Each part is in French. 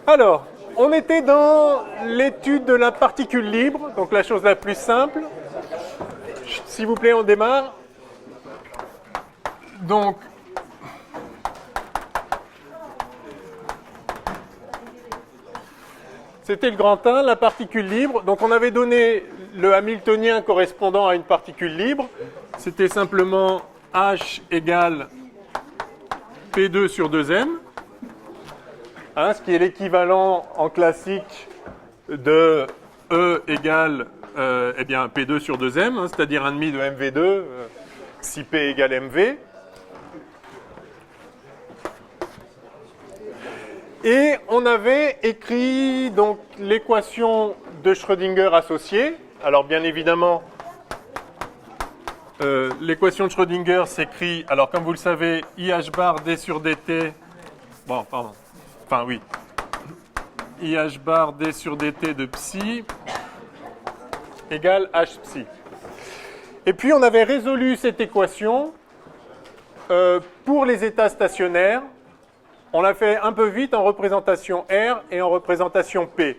Alors, on était dans l'étude de la particule libre, donc la chose la plus simple. S'il vous plaît, on démarre. Donc, c'était le grand 1, la particule libre. Donc, on avait donné le Hamiltonien correspondant à une particule libre. C'était simplement H égale P2 sur 2M. Hein, ce qui est l'équivalent en classique de E égale eh bien, P2 sur 2M, hein, c'est-à-dire 1,5 de MV2, si P égale MV. Et on avait écrit donc l'équation de Schrödinger associée. Alors bien évidemment, l'équation de Schrödinger s'écrit, alors comme vous le savez, IH bar D sur DT, bon pardon, enfin oui, IH bar D sur DT de psi égale H psi. Et puis on avait résolu cette équation pour les états stationnaires. On l'a fait un peu vite en représentation R et en représentation P.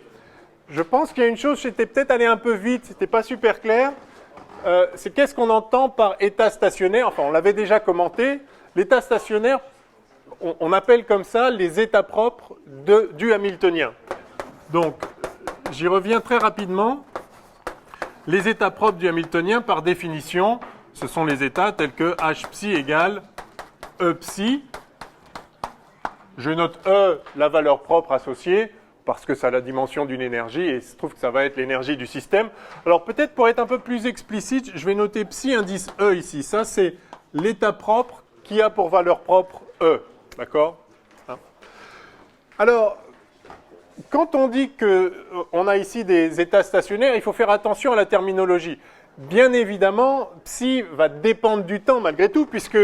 Je pense qu'il y a une chose, j'étais peut-être allé un peu vite, c'était pas super clair. C'est qu'est-ce qu'on entend par état stationnaire. Enfin, on l'avait déjà commenté. L'état stationnaire, on appelle comme ça les états propres du Hamiltonien. Donc, j'y reviens très rapidement. Les états propres du Hamiltonien, par définition, ce sont les états tels que H psi égale E psi. Je note E, la valeur propre associée, parce que ça a la dimension d'une énergie, et il se trouve que ça va être l'énergie du système. Alors peut-être pour être un peu plus explicite, je vais noter psi indice E ici. Ça, c'est l'état propre qui a pour valeur propre E. D'accord ? Alors, quand on dit qu'on a ici des états stationnaires, il faut faire attention à la terminologie. Bien évidemment, psi va dépendre du temps malgré tout, puisque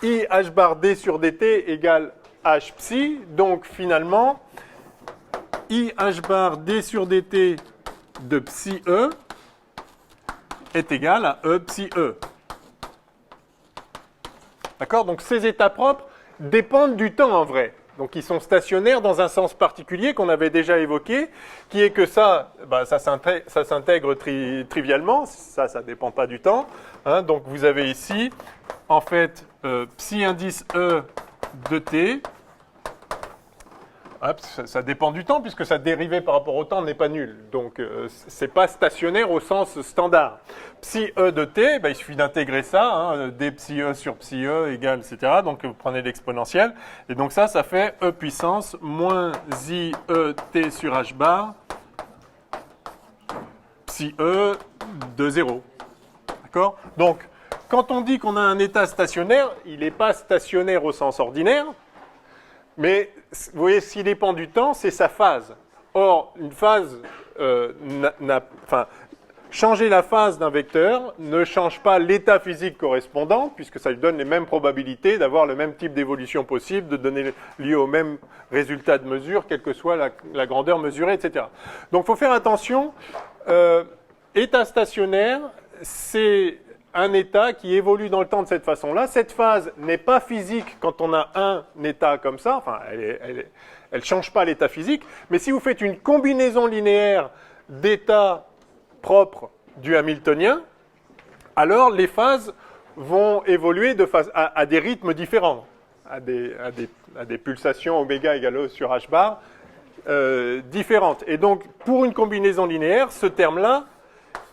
I h bar d sur dt égale h psi. Donc finalement, I h bar d sur dt de psi e est égal à E psi e. D'accord ? Donc ces états propres dépendent du temps en vrai. Donc ils sont stationnaires dans un sens particulier qu'on avait déjà évoqué, qui est que ça s'intègre trivialement, ça ne dépend pas du temps. Hein, donc vous avez ici, en fait, psi indice E de t. Hop, ça dépend du temps, puisque sa dérivée par rapport au temps n'est pas nulle. Donc ce n'est pas stationnaire au sens standard. Psi E de t, il suffit d'intégrer ça, hein, d psi E sur psi E égale, etc. Donc vous prenez l'exponentielle. Et donc ça fait E puissance moins I E t sur h bar, psi E de 0. D'accord ? Donc quand on dit qu'on a un état stationnaire, il n'est pas stationnaire au sens ordinaire, mais vous voyez, ce qui dépend du temps, c'est sa phase. Or, une phase, changer la phase d'un vecteur ne change pas l'état physique correspondant, puisque ça lui donne les mêmes probabilités d'avoir le même type d'évolution possible, de donner lieu au même résultat de mesure, quelle que soit la grandeur mesurée, etc. Donc, il faut faire attention. État stationnaire, c'est un état qui évolue dans le temps de cette façon-là. Cette phase n'est pas physique quand on a un état comme ça, enfin, elle ne change pas l'état physique, mais si vous faites une combinaison linéaire d'états propres du Hamiltonien, alors les phases vont évoluer à des rythmes différents, à des pulsations oméga égale E sur h bar différentes. Et donc, pour une combinaison linéaire, ce terme-là,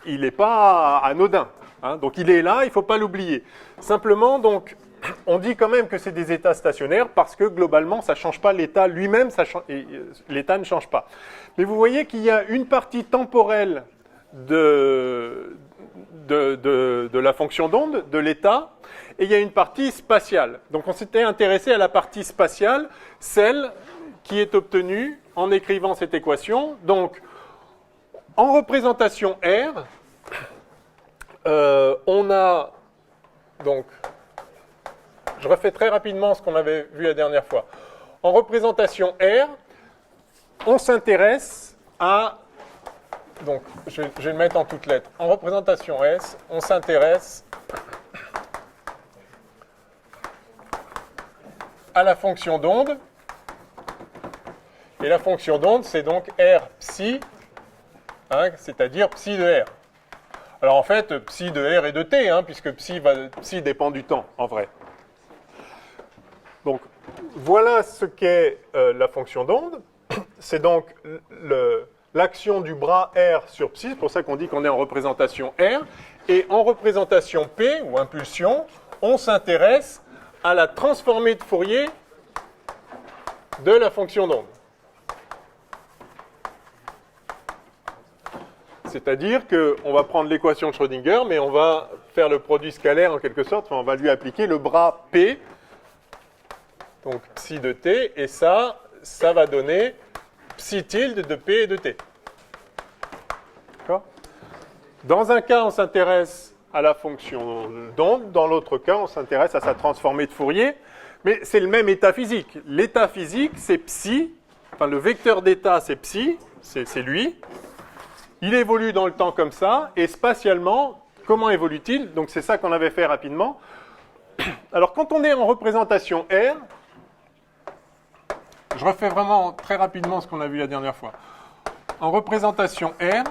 il n'est pas anodin. Hein, donc il est là, il ne faut pas l'oublier. Simplement, donc, on dit quand même que c'est des états stationnaires parce que globalement, ça ne change pas l'état lui-même, l'état ne change pas. Mais vous voyez qu'il y a une partie temporelle de la fonction d'onde, de l'état, et il y a une partie spatiale. Donc on s'était intéressé à la partie spatiale, celle qui est obtenue en écrivant cette équation. Donc, en représentation R, on a, donc, je refais très rapidement ce qu'on avait vu la dernière fois. En représentation R, on s'intéresse à, donc je vais le mettre en toutes lettres. En représentation S, on s'intéresse à la fonction d'onde Et la fonction d'onde, c'est donc R psi, hein, c'est-à-dire psi de R. Alors en fait, psi de R et de T, hein, puisque psi dépend du temps, en vrai. Donc, voilà ce qu'est la fonction d'onde. C'est donc l'action du bras R sur psi, c'est pour ça qu'on dit qu'on est en représentation R. Et en représentation P, ou impulsion, on s'intéresse à la transformée de Fourier de la fonction d'onde. C'est-à-dire qu'on va prendre l'équation de Schrödinger, mais on va faire le produit scalaire en quelque sorte, enfin, on va lui appliquer le bras P, donc psi de T, et ça va donner psi tilde de P et de T. D'accord ? Dans un cas, on s'intéresse à la fonction d'onde, dans l'autre cas, on s'intéresse à sa transformée de Fourier, mais c'est le même état physique. L'état physique, c'est psi, enfin le vecteur d'état, c'est psi, c'est lui. Il évolue dans le temps comme ça, et spatialement, comment évolue-t-il? Donc c'est ça qu'on avait fait rapidement. Alors quand on est en représentation R, je refais vraiment très rapidement ce qu'on a vu la dernière fois. En représentation R,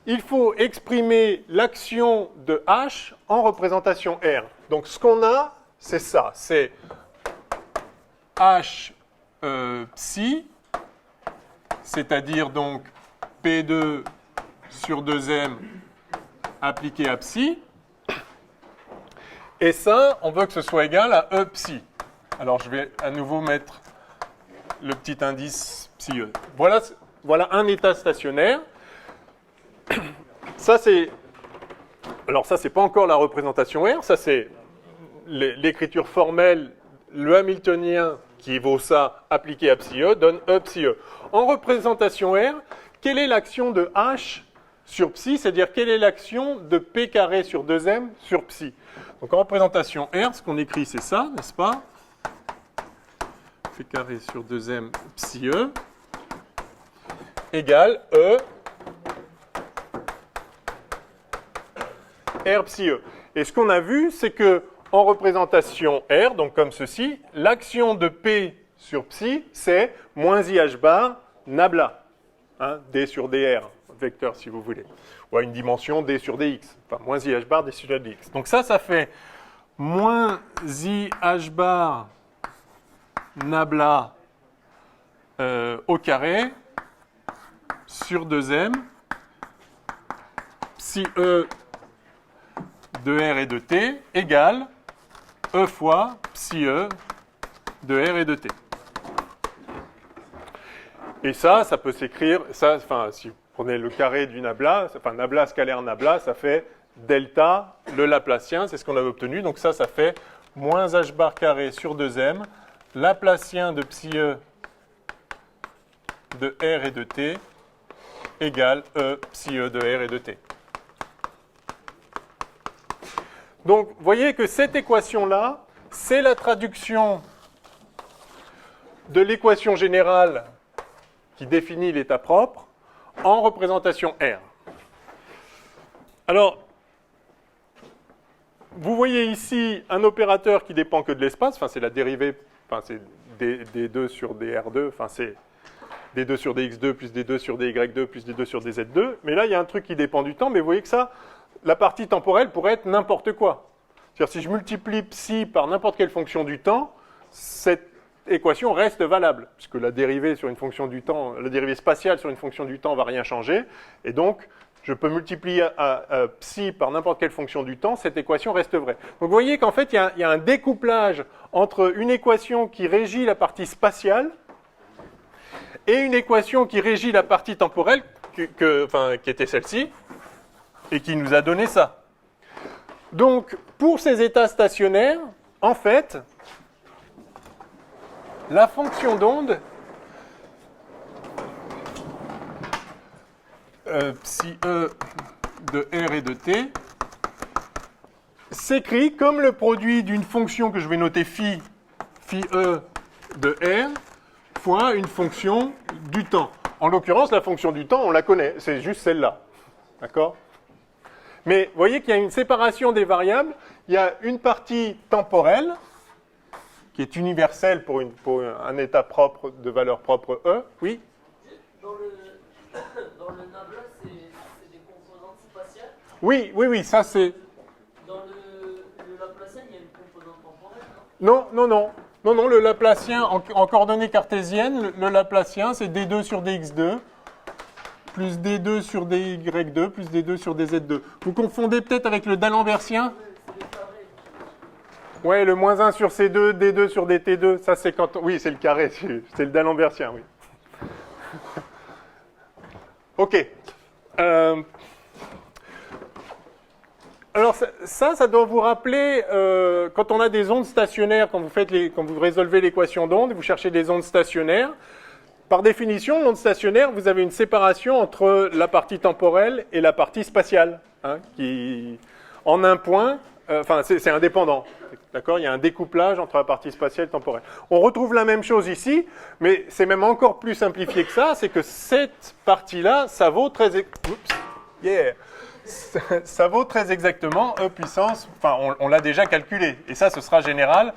il faut exprimer l'action de H en représentation R. Donc ce qu'on a, c'est ça, c'est H psi, c'est-à-dire donc P2 sur 2m appliqué à psi. Et ça, on veut que ce soit égal à E psi. Alors je vais à nouveau mettre le petit indice psi E. Voilà un état stationnaire. Ça, c'est... Alors ça, c'est pas encore la représentation R, ça c'est l'écriture formelle, le hamiltonien qui vaut ça appliqué à psi E donne E psi E. En représentation R, quelle est l'action de H sur psi, c'est-à-dire quelle est l'action de P carré sur 2m sur psi. Donc en représentation R, ce qu'on écrit c'est ça, n'est-ce pas? P carré sur 2m psi E égale E R psi E. Et ce qu'on a vu, c'est que en représentation R, donc comme ceci, l'action de P sur psi, c'est moins IH bar nabla, hein, D sur dr, vecteur si vous voulez, ou à une dimension D sur dx, enfin moins IH bar D sur dx. Donc ça fait moins IH bar nabla au carré sur 2m psi E de R et de T égale E fois psi E de R et de T. Et ça peut s'écrire, enfin, si vous prenez le carré du nabla, enfin nabla scalaire nabla, ça fait delta le laplacien, c'est ce qu'on avait obtenu. Donc ça fait moins h bar carré sur 2m, laplacien de psi E de R et de T égale E psi E de R et de T. Donc, vous voyez que cette équation-là, c'est la traduction de l'équation générale qui définit l'état propre en représentation R. Alors, vous voyez ici un opérateur qui dépend que de l'espace, enfin c'est la dérivée, enfin c'est d2 sur dr2, enfin c'est d2 sur dx2 plus d2 sur dy2 plus d2 sur dz2, mais là il y a un truc qui dépend du temps, mais vous voyez que ça, la partie temporelle pourrait être n'importe quoi. C'est-à-dire si je multiplie psi par n'importe quelle fonction du temps, cette équation reste valable, puisque la dérivée sur une fonction du temps, la dérivée spatiale sur une fonction du temps ne va rien changer, et donc je peux multiplier psi par n'importe quelle fonction du temps, cette équation reste vraie. Donc vous voyez qu'en fait, il y a un découplage entre une équation qui régit la partie spatiale et une équation qui régit la partie temporelle, qui était celle-ci, et qui nous a donné ça. Donc, pour ces états stationnaires, en fait, la fonction d'onde psi E de R et de T s'écrit comme le produit d'une fonction que je vais noter phi E de R fois une fonction du temps. En l'occurrence, la fonction du temps, on la connaît, c'est juste celle-là. D'accord ? Mais vous voyez qu'il y a une séparation des variables. Il y a une partie temporelle qui est universelle pour un état propre de valeur propre E. Oui ? Dans le, dans le nabla, c'est des composantes spatiales. Oui, ça c'est... Dans le Laplacien, il y a une composante temporelle, non? Non, le Laplacien, en coordonnées cartésiennes, le Laplacien, c'est d2 sur dx2, plus d2 sur dy2, plus d2 sur dz2. Vous confondez peut-être avec le D'Alembertien? Ouais, le moins 1 sur c2, d2 sur dt2, ça c'est quand... Oui, c'est le carré, c'est le D'Alembertien, oui. Ok. Alors ça doit vous rappeler, quand on a des ondes stationnaires, quand vous résolvez l'équation d'onde, vous cherchez des ondes stationnaires. Par définition, l'onde stationnaire, vous avez une séparation entre la partie temporelle et la partie spatiale, hein, qui, en un point, c'est indépendant. D'accord ? Il y a un découplage entre la partie spatiale et temporelle. On retrouve la même chose ici, mais c'est même encore plus simplifié que ça, c'est que cette partie-là, ça vaut très exactement E puissance, on l'a déjà calculé, et ça, ce sera général,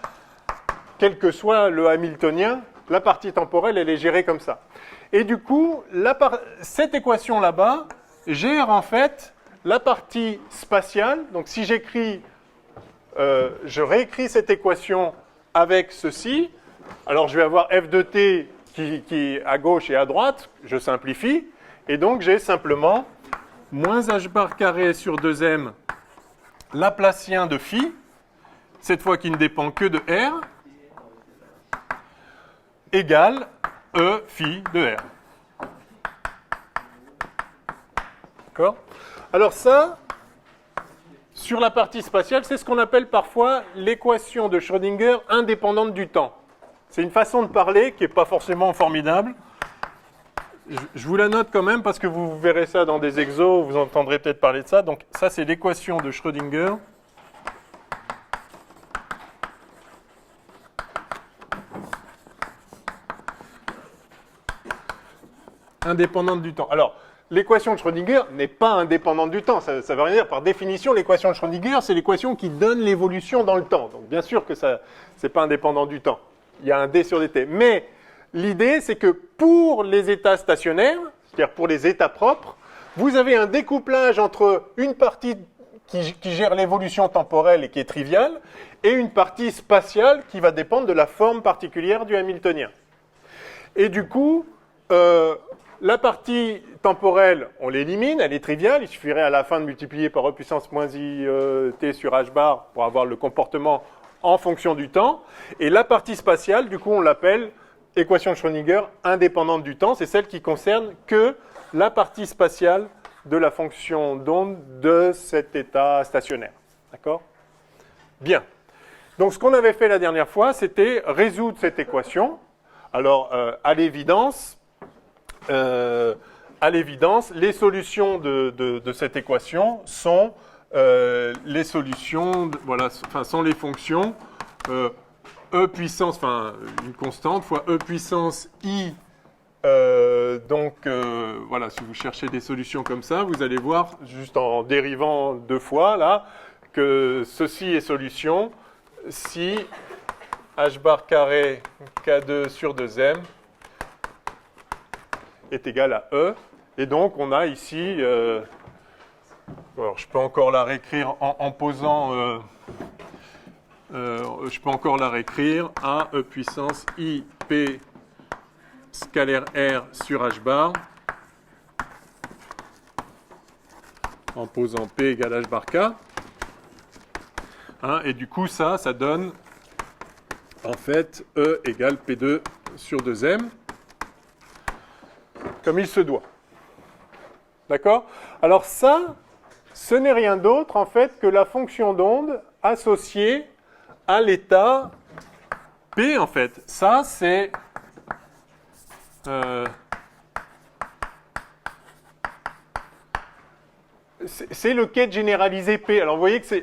quel que soit le Hamiltonien, la partie temporelle, elle est gérée comme ça. Et du coup, cette équation là-bas gère en fait la partie spatiale. Donc si j'écris, je réécris cette équation avec ceci, alors je vais avoir f de t qui est à gauche et à droite, je simplifie, et donc j'ai simplement moins h bar carré sur 2m Laplacien de phi, cette fois qui ne dépend que de r, égale E phi de R. D'accord ? Alors ça, sur la partie spatiale, c'est ce qu'on appelle parfois l'équation de Schrödinger indépendante du temps. C'est une façon de parler qui n'est pas forcément formidable. Je vous la note quand même parce que vous verrez ça dans des exos, vous entendrez peut-être parler de ça. Donc ça, c'est l'équation de Schrödinger indépendante du temps. Alors, l'équation de Schrödinger n'est pas indépendante du temps. Ça veut rien dire. Par définition, l'équation de Schrödinger, c'est l'équation qui donne l'évolution dans le temps. Donc, bien sûr que ça, c'est pas indépendant du temps. Il y a un d sur dt. Mais l'idée, c'est que pour les états stationnaires, c'est-à-dire pour les états propres, vous avez un découplage entre une partie qui gère l'évolution temporelle et qui est triviale, et une partie spatiale qui va dépendre de la forme particulière du Hamiltonien. Et du coup, la partie temporelle, on l'élimine, elle est triviale. Il suffirait à la fin de multiplier par E puissance moins I t sur h bar pour avoir le comportement en fonction du temps. Et la partie spatiale, du coup, on l'appelle équation de Schrödinger indépendante du temps. C'est celle qui concerne que la partie spatiale de la fonction d'onde de cet état stationnaire. D'accord ? Bien. Donc, ce qu'on avait fait la dernière fois, c'était résoudre cette équation. Alors, à l'évidence, les solutions de cette équation sont les solutions, sont les fonctions E puissance, une constante, fois E puissance I. Si vous cherchez des solutions comme ça, vous allez voir, juste en dérivant deux fois, là, que ceci est solution si h bar carré k2 sur 2m est égal à E. Et donc, on a ici... alors, je peux encore la réécrire en posant... je peux encore la réécrire à E puissance I P scalaire R sur H bar en posant P égale H bar K. Hein, et du coup, ça donne en fait E égale P2 sur 2M. Comme il se doit. D'accord ? Alors ça, ce n'est rien d'autre en fait que la fonction d'onde associée à l'état P en fait. Ça c'est c'est le quête généralisé P. Alors vous voyez que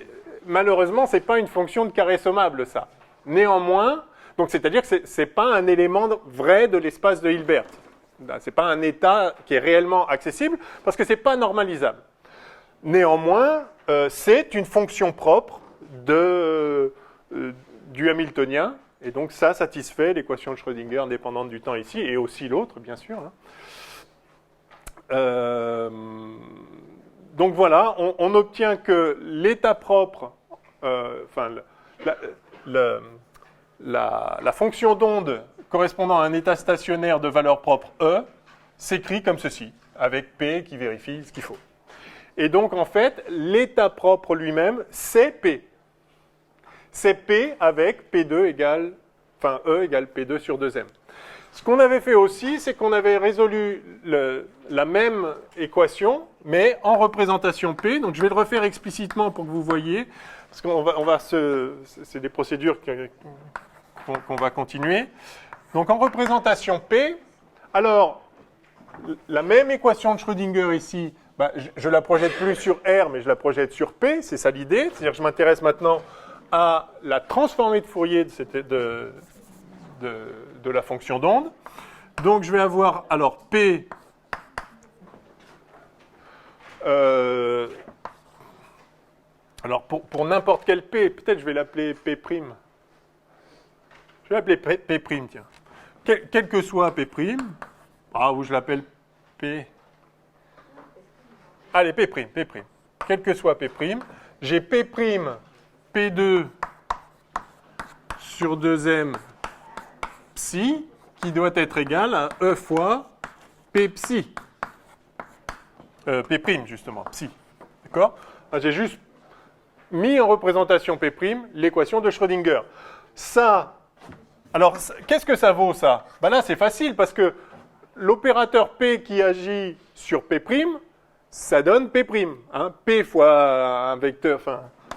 malheureusement c'est pas une fonction de carré sommable ça. Néanmoins, donc c'est-à-dire que c'est pas un élément vrai de l'espace de Hilbert. Ce n'est pas un état qui est réellement accessible parce que ce n'est pas normalisable. Néanmoins, c'est une fonction propre du Hamiltonien et donc ça satisfait l'équation de Schrödinger indépendante du temps ici et aussi l'autre, bien sûr. Hein. donc voilà, on obtient que l'état propre, enfin, la fonction d'onde correspondant à un état stationnaire de valeur propre E s'écrit comme ceci, avec P qui vérifie ce qu'il faut. Et donc, en fait, l'état propre lui-même, c'est P. C'est P avec P2 égale, enfin, E égale P2 sur 2M. Ce qu'on avait fait aussi, c'est qu'on avait résolu la même équation, mais en représentation P. Donc, je vais le refaire explicitement pour que vous voyez, parce c'est des procédures qu'on va continuer. Donc, en représentation P, alors, la même équation de Schrödinger ici, je la projette plus sur R, mais je la projette sur P, c'est ça l'idée. C'est-à-dire que je m'intéresse maintenant à la transformée de Fourier de la fonction d'onde. Donc je vais avoir, alors P, alors pour n'importe quel P, peut-être je vais l'appeler P'. Je vais l'appeler P', tiens. Quel que soit P', ou je l'appelle P. Allez, P'. Quel que soit P', j'ai P', P2 sur 2M psi, qui doit être égal à E fois P psi. P', justement, psi. D'accord? J'ai juste mis en représentation P', l'équation de Schrödinger. Ça, alors, qu'est-ce que ça vaut, ça? Là, c'est facile, parce que l'opérateur P qui agit sur P', ça donne P'. P fois un vecteur,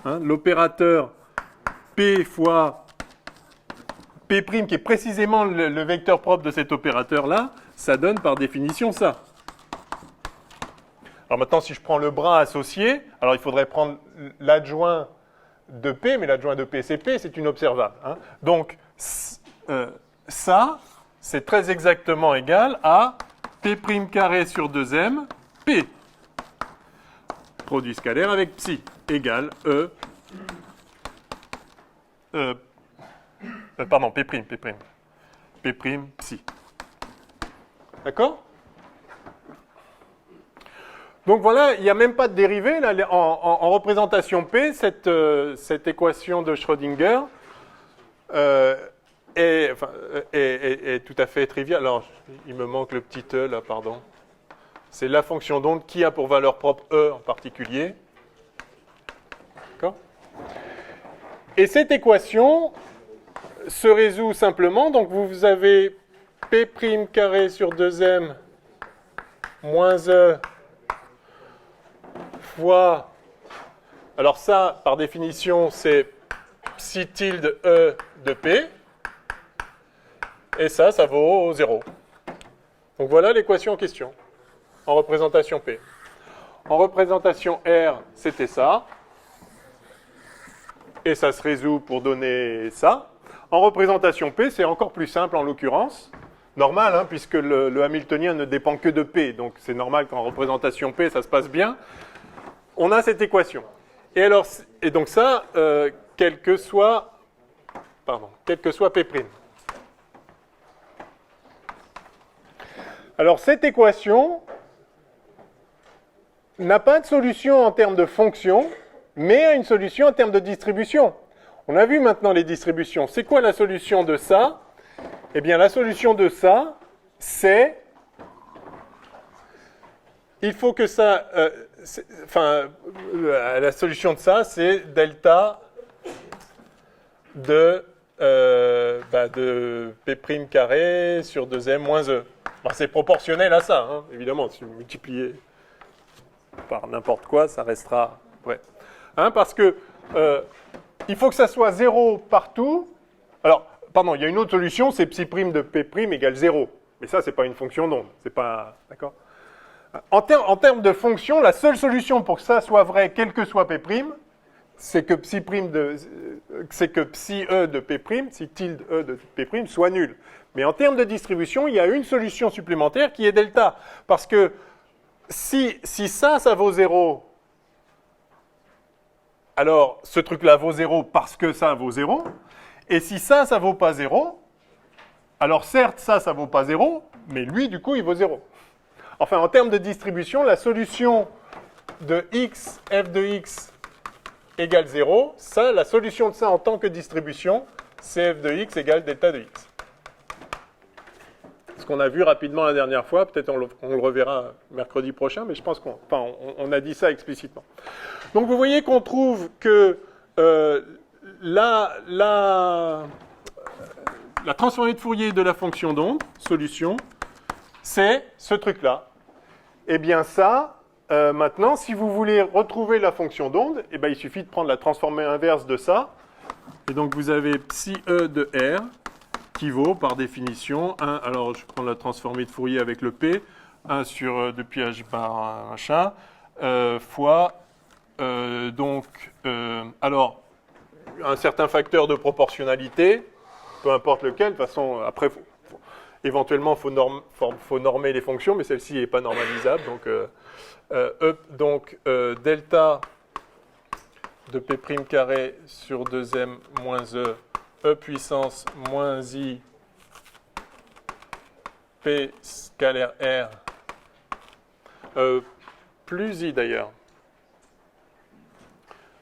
l'opérateur P fois P' qui est précisément le vecteur propre de cet opérateur-là, ça donne par définition ça. Alors maintenant, si je prends le bras associé, alors il faudrait prendre l'adjoint de P, mais l'adjoint de P, c'est P, c'est une observable. Donc, ça, c'est très exactement égal à P' carré sur 2M, P. Produit scalaire avec psi, égale E. Pardon, P'. P' psi. D'accord? Donc voilà, il n'y a même pas de dérivée. Là, en représentation P, cette équation de Schrödinger est tout à fait triviale. Alors, il me manque le petit E là, pardon. C'est la fonction d'onde qui a pour valeur propre E en particulier. D'accord? Et cette équation se résout simplement. Donc, vous avez P' carré sur 2M moins E fois... Alors ça, par définition, c'est psi tilde E de P. Et ça vaut 0. Donc voilà l'équation en question, en représentation P. En représentation R, c'était ça. Et ça se résout pour donner ça. En représentation P, c'est encore plus simple en l'occurrence. Normal, puisque le hamiltonien ne dépend que de P. Donc c'est normal qu'en représentation P, ça se passe bien. On a cette équation. Et donc ça, quel que soit P'. Alors cette équation n'a pas de solution en termes de fonction, mais a une solution en termes de distribution. On a vu maintenant les distributions. C'est quoi la solution de ça? Eh bien, la solution de ça, c'est... Il faut que ça... la solution de ça, c'est delta de P' carré sur 2M moins E. C'est proportionnel à ça, évidemment. Si vous multipliez par n'importe quoi, ça restera vrai. Parce que il faut que ça soit 0 partout. Alors, pardon, il y a une autre solution, c'est psi' de P' égale 0. Mais ça, c'est pas une fonction d'onde. C'est pas... D'accord? En termes de fonction, la seule solution pour que ça soit vrai, quel que soit P', c'est que psi E de P', psi tilde E de P' soit nul. Mais en termes de distribution, il y a une solution supplémentaire qui est delta. Parce que si ça vaut 0, alors ce truc-là vaut 0 parce que ça vaut 0. Et si ça vaut pas 0, alors certes, ça vaut pas 0, mais lui, du coup, il vaut 0. enfin en termes de distribution, la solution de x, f de x égale 0, ça, la solution de ça en tant que distribution, c'est f de x égale delta de x. Ce qu'on a vu rapidement la dernière fois, peut-être on le reverra mercredi prochain, mais je pense qu'on a dit ça explicitement. Donc vous voyez qu'on trouve que la transformée de Fourier de la fonction d'onde, solution, c'est ce truc-là. Eh bien ça, maintenant, si vous voulez retrouver la fonction d'onde, eh bien, il suffit de prendre la transformée inverse de ça. Et donc vous avez psi E de R qui vaut par définition 1, alors je prends la transformée de Fourier avec le P, 1 sur depuis h bar machin, fois alors un certain facteur de proportionnalité, peu importe lequel, de toute façon après éventuellement il faut normer les fonctions, mais celle-ci n'est pas normalisable, donc delta de P' carré sur 2m moins E puissance moins I P scalaire R plus I d'ailleurs.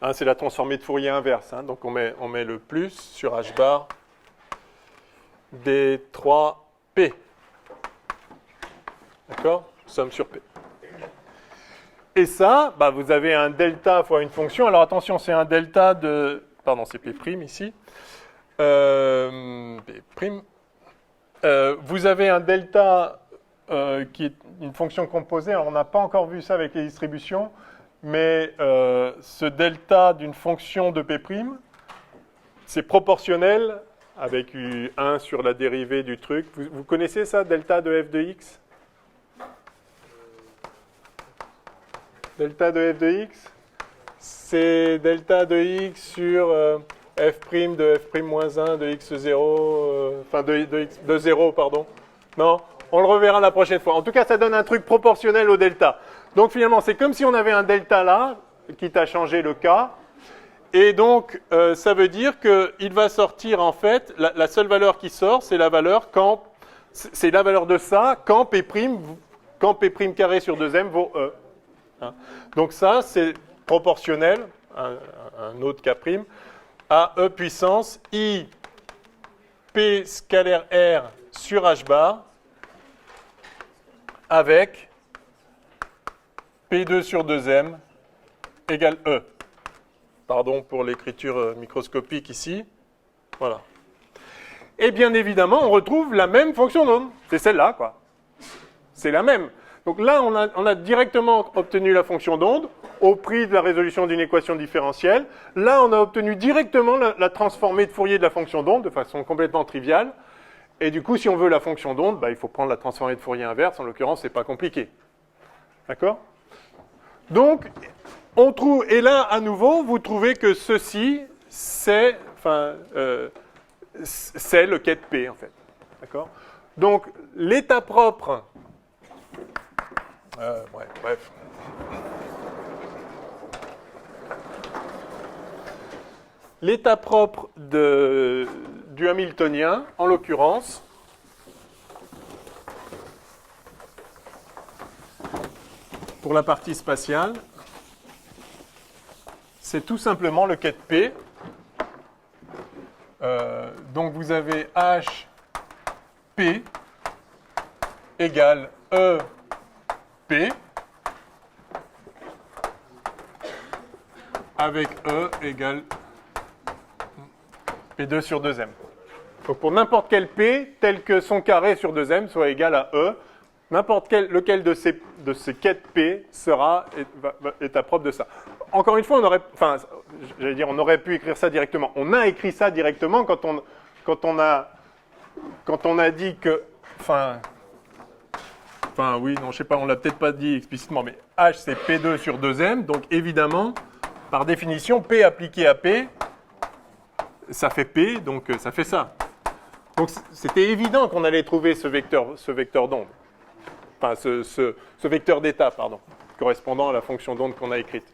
Hein, c'est la transformée de Fourier inverse, hein, donc on met le plus sur H bar des 3P. D'accord? Somme sur P. Et ça, bah, vous avez un delta fois une fonction. Alors attention, c'est un delta de... Pardon, c'est P' ici. Vous avez un delta qui est une fonction composée. Alors, on n'a pas encore vu ça avec les distributions, mais ce delta d'une fonction de P', c'est proportionnel avec 1 sur la dérivée du truc. Vous connaissez ça, delta de f de x? Delta de f de x, c'est delta de x sur f' de f' moins 1 de x0, enfin de 0, pardon. Non, on le reverra la prochaine fois. En tout cas, ça donne un truc proportionnel au delta. Donc finalement, c'est comme si on avait un delta là, quitte à changer le cas. Et donc, ça veut dire qu'il va sortir, en fait, la seule valeur qui sort, c'est la valeur quand... C'est la valeur de ça quand P' carré sur 2m vaut E. Hein. Donc ça, c'est proportionnel, un autre K', à E puissance I P scalaire R sur H bar avec P2 sur 2m égale E. Pardon pour l'écriture microscopique ici. Voilà. Et bien évidemment, on retrouve la même fonction d'onde. C'est celle-là, quoi. C'est la même. Donc là, on a directement obtenu la fonction d'onde au prix de la résolution d'une équation différentielle. Là, on a obtenu directement la transformée de Fourier de la fonction d'onde de façon complètement triviale. Et du coup, si on veut la fonction d'onde, bah, il faut prendre la transformée de Fourier inverse. En l'occurrence, c'est pas compliqué. D'accord? Donc, on trouve, et là, à nouveau, vous trouvez que ceci, c'est le quai de P, en fait. D'accord? Donc, l'état propre... bref. L'état propre du Hamiltonien, en l'occurrence, pour la partie spatiale, c'est tout simplement le quai de P. Donc vous avez HP égale EP avec E égale P2 sur 2M. Donc pour n'importe quel P, tel que son carré sur 2M soit égal à E, n'importe lequel de ces quais de P sera état propre de ça. Encore une fois, on aurait pu écrire ça directement. On a écrit ça directement quand on a dit que, oui, non, je sais pas, on l'a peut-être pas dit explicitement, mais H c'est P2 sur 2M, donc évidemment, par définition, P appliqué à P, ça fait P, donc ça fait ça. Donc c'était évident qu'on allait trouver ce vecteur d'onde. Enfin, ce vecteur d'état, pardon, correspondant à la fonction d'onde qu'on a écrite.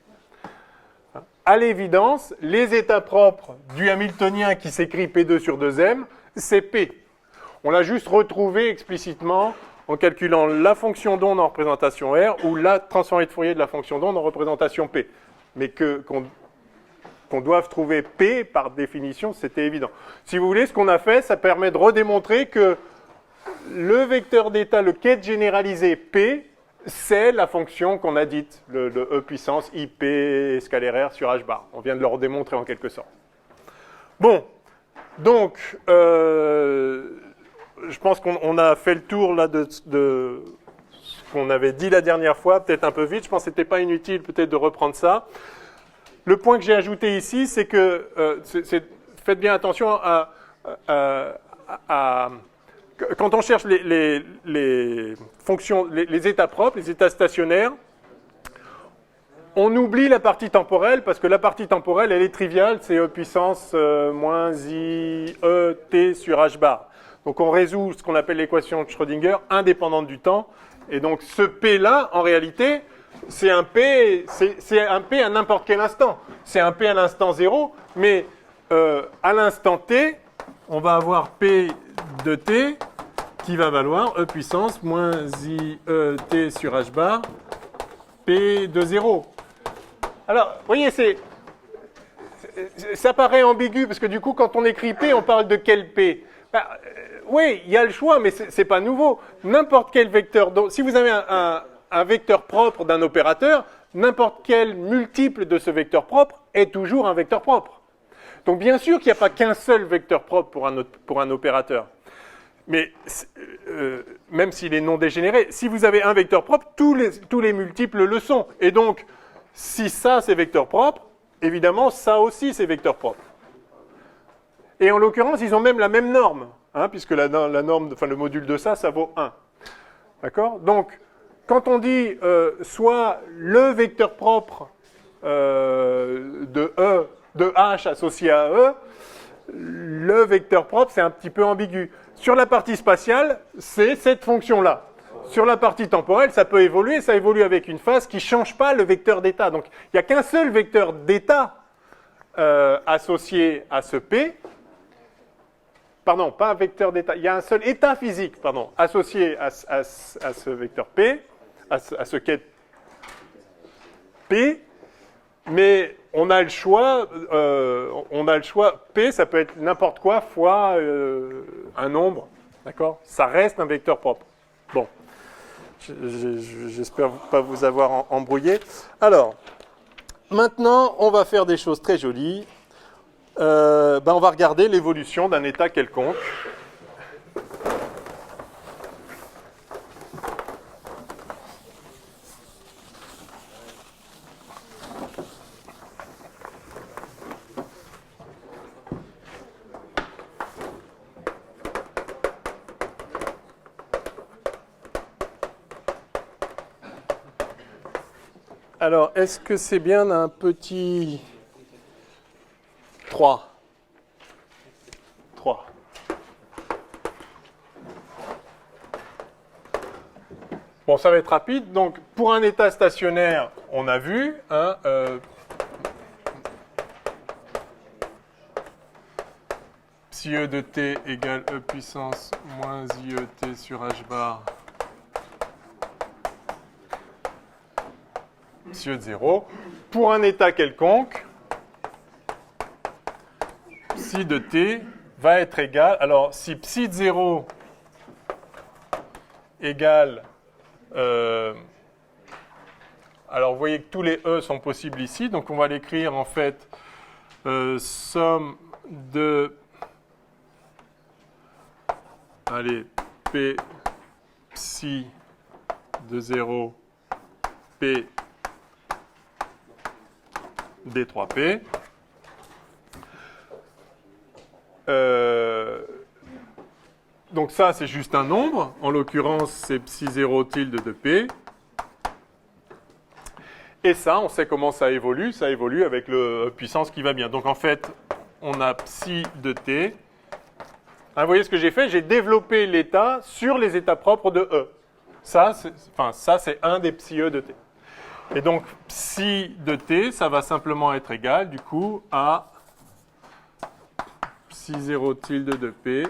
À l'évidence, les états propres du Hamiltonien qui s'écrit P2 sur 2M, c'est P. On l'a juste retrouvé explicitement en calculant la fonction d'onde en représentation R ou la transformée de Fourier de la fonction d'onde en représentation P. Mais qu'on doive trouver P, par définition, c'était évident. Si vous voulez, ce qu'on a fait, ça permet de redémontrer que le vecteur d'état, le quête généralisé P, c'est la fonction qu'on a dite, le E puissance IP scalaire R sur H bar. On vient de le redémontrer en quelque sorte. Bon, donc, je pense qu'on a fait le tour là de ce qu'on avait dit la dernière fois, peut-être un peu vite. Je pense que ce n'était pas inutile peut-être de reprendre ça. Le point que j'ai ajouté ici, c'est que faites bien attention quand on cherche les fonctions, les états propres, les états stationnaires, on oublie la partie temporelle parce que la partie temporelle, elle est triviale, c'est E puissance moins I E T sur H bar. Donc on résout ce qu'on appelle l'équation de Schrödinger indépendante du temps. Et donc ce P-là, en réalité, c'est un P à n'importe quel instant. C'est un P à l'instant 0, mais à l'instant T, on va avoir P de T qui va valoir E puissance moins I E T sur H bar P de 0. Alors, vous voyez, ça paraît ambigu, parce que du coup, quand on écrit P, on parle de quel P? Oui, il y a le choix, mais ce n'est pas nouveau. N'importe quel vecteur, si vous avez un vecteur propre d'un opérateur, n'importe quel multiple de ce vecteur propre est toujours un vecteur propre. Donc bien sûr qu'il n'y a pas qu'un seul vecteur propre pour un opérateur. Mais même s'il est non dégénéré, si vous avez un vecteur propre, tous les multiples le sont. Et donc, si ça c'est vecteur propre, évidemment ça aussi c'est vecteur propre. Et en l'occurrence, ils ont même la même norme, hein, puisque la norme, enfin le module de ça vaut 1. D'accord? Donc, quand on dit soit le vecteur propre de H associé à E, le vecteur propre, c'est un petit peu ambigu. Sur la partie spatiale, c'est cette fonction-là. Sur la partie temporelle, ça peut évoluer, ça évolue avec une phase qui ne change pas le vecteur d'état. Donc, il n'y a qu'un seul vecteur d'état associé à ce P. Pardon, pas un vecteur d'état. Il y a un seul état physique, associé à ce vecteur P, à ce quête P. Mais on a le choix. P, ça peut être n'importe quoi fois un nombre. D'accord? Ça reste un vecteur propre. Bon. J'espère pas vous avoir embrouillé. Alors, maintenant, on va faire des choses très jolies. On va regarder l'évolution d'un état quelconque. Alors, est-ce que c'est bien un petit 3 ? Bon, ça va être rapide. Donc, pour un état stationnaire, on a vu, hein, psi E de t égale E puissance moins IET sur H bar psi E de 0. Pour un état quelconque, psi de t va être égal. Alors, si psi de 0 égale... alors, vous voyez que tous les E sont possibles ici. Donc, on va l'écrire en fait somme de... Allez, P psi de 0 P D3P. Donc ça, c'est juste un nombre. En l'occurrence, c'est psi 0 tilde de P. Et ça, on sait comment ça évolue. Ça évolue avec le puissance qui va bien. Donc en fait, on a psi de T. Hein, vous voyez ce que j'ai fait? J'ai développé l'état sur les états propres de E. Ça, c'est un des psi E de T. Et donc, psi de T, ça va simplement être égal, du coup, à psi 0 tilde de P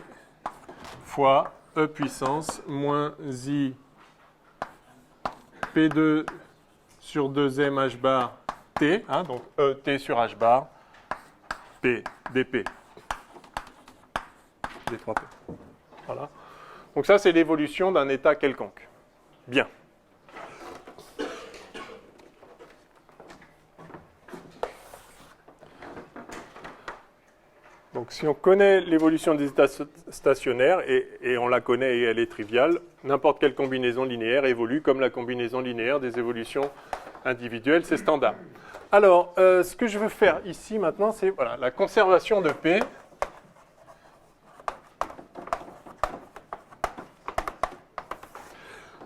fois E puissance moins I P2 sur 2m h bar T, hein, donc E T sur h bar, P, dP, D3P. Voilà. Donc ça, c'est l'évolution d'un état quelconque. Bien. Donc si on connaît l'évolution des états stationnaires, et on la connaît et elle est triviale, n'importe quelle combinaison linéaire évolue comme la combinaison linéaire des évolutions individuelles, c'est standard. Alors, ce que je veux faire ici maintenant, c'est voilà, la conservation de P.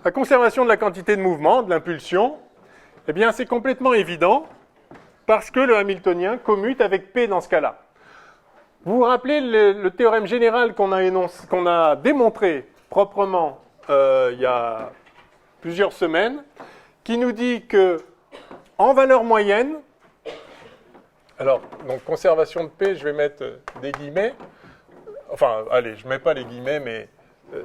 La conservation de la quantité de mouvement, de l'impulsion, eh bien c'est complètement évident parce que le Hamiltonien commute avec P dans ce cas-là. Vous vous rappelez le théorème général qu'on a démontré proprement il y a plusieurs semaines, qui nous dit que en valeur moyenne, alors donc conservation de P, je vais mettre des guillemets, enfin allez, je ne mets pas les guillemets, mais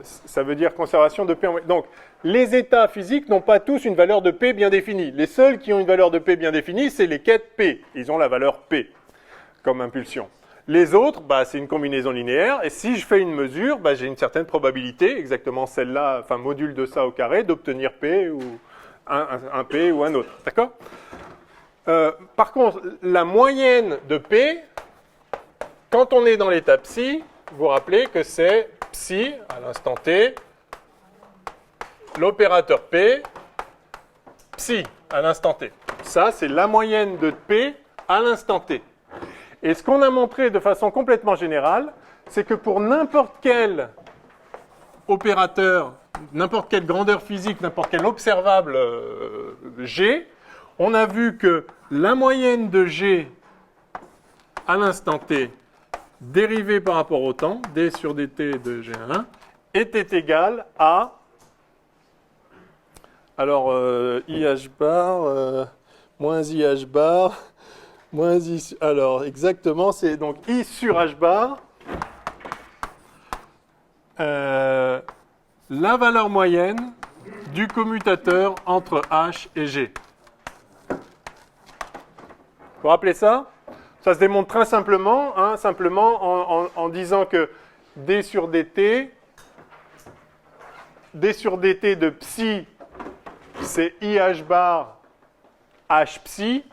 ça veut dire conservation de P en moyenne. Donc les états physiques n'ont pas tous une valeur de P bien définie. Les seuls qui ont une valeur de P bien définie, c'est les quêtes P. Ils ont la valeur P comme impulsion. Les autres, bah, c'est une combinaison linéaire, et si je fais une mesure, bah, j'ai une certaine probabilité, exactement celle-là, enfin module de ça au carré, d'obtenir P ou un P ou un autre. D'accord ? Par contre, la moyenne de P, quand on est dans l'état psi, vous vous rappelez que c'est psi, à l'instant t, l'opérateur P, psi, à l'instant t. Ça, c'est la moyenne de P à l'instant t. Et ce qu'on a montré de façon complètement générale, c'est que pour n'importe quel opérateur, n'importe quelle grandeur physique, n'importe quel observable G, on a vu que la moyenne de G à l'instant t, dérivée par rapport au temps, d sur dt de G1, était égale à, alors IH bar, moins IH bar, moins I, alors exactement, c'est donc I sur H bar, la valeur moyenne du commutateur entre H et G. Vous vous rappelez ça? Ça se démontre très simplement, hein, en disant que D sur dt de psi, c'est IH bar H psi,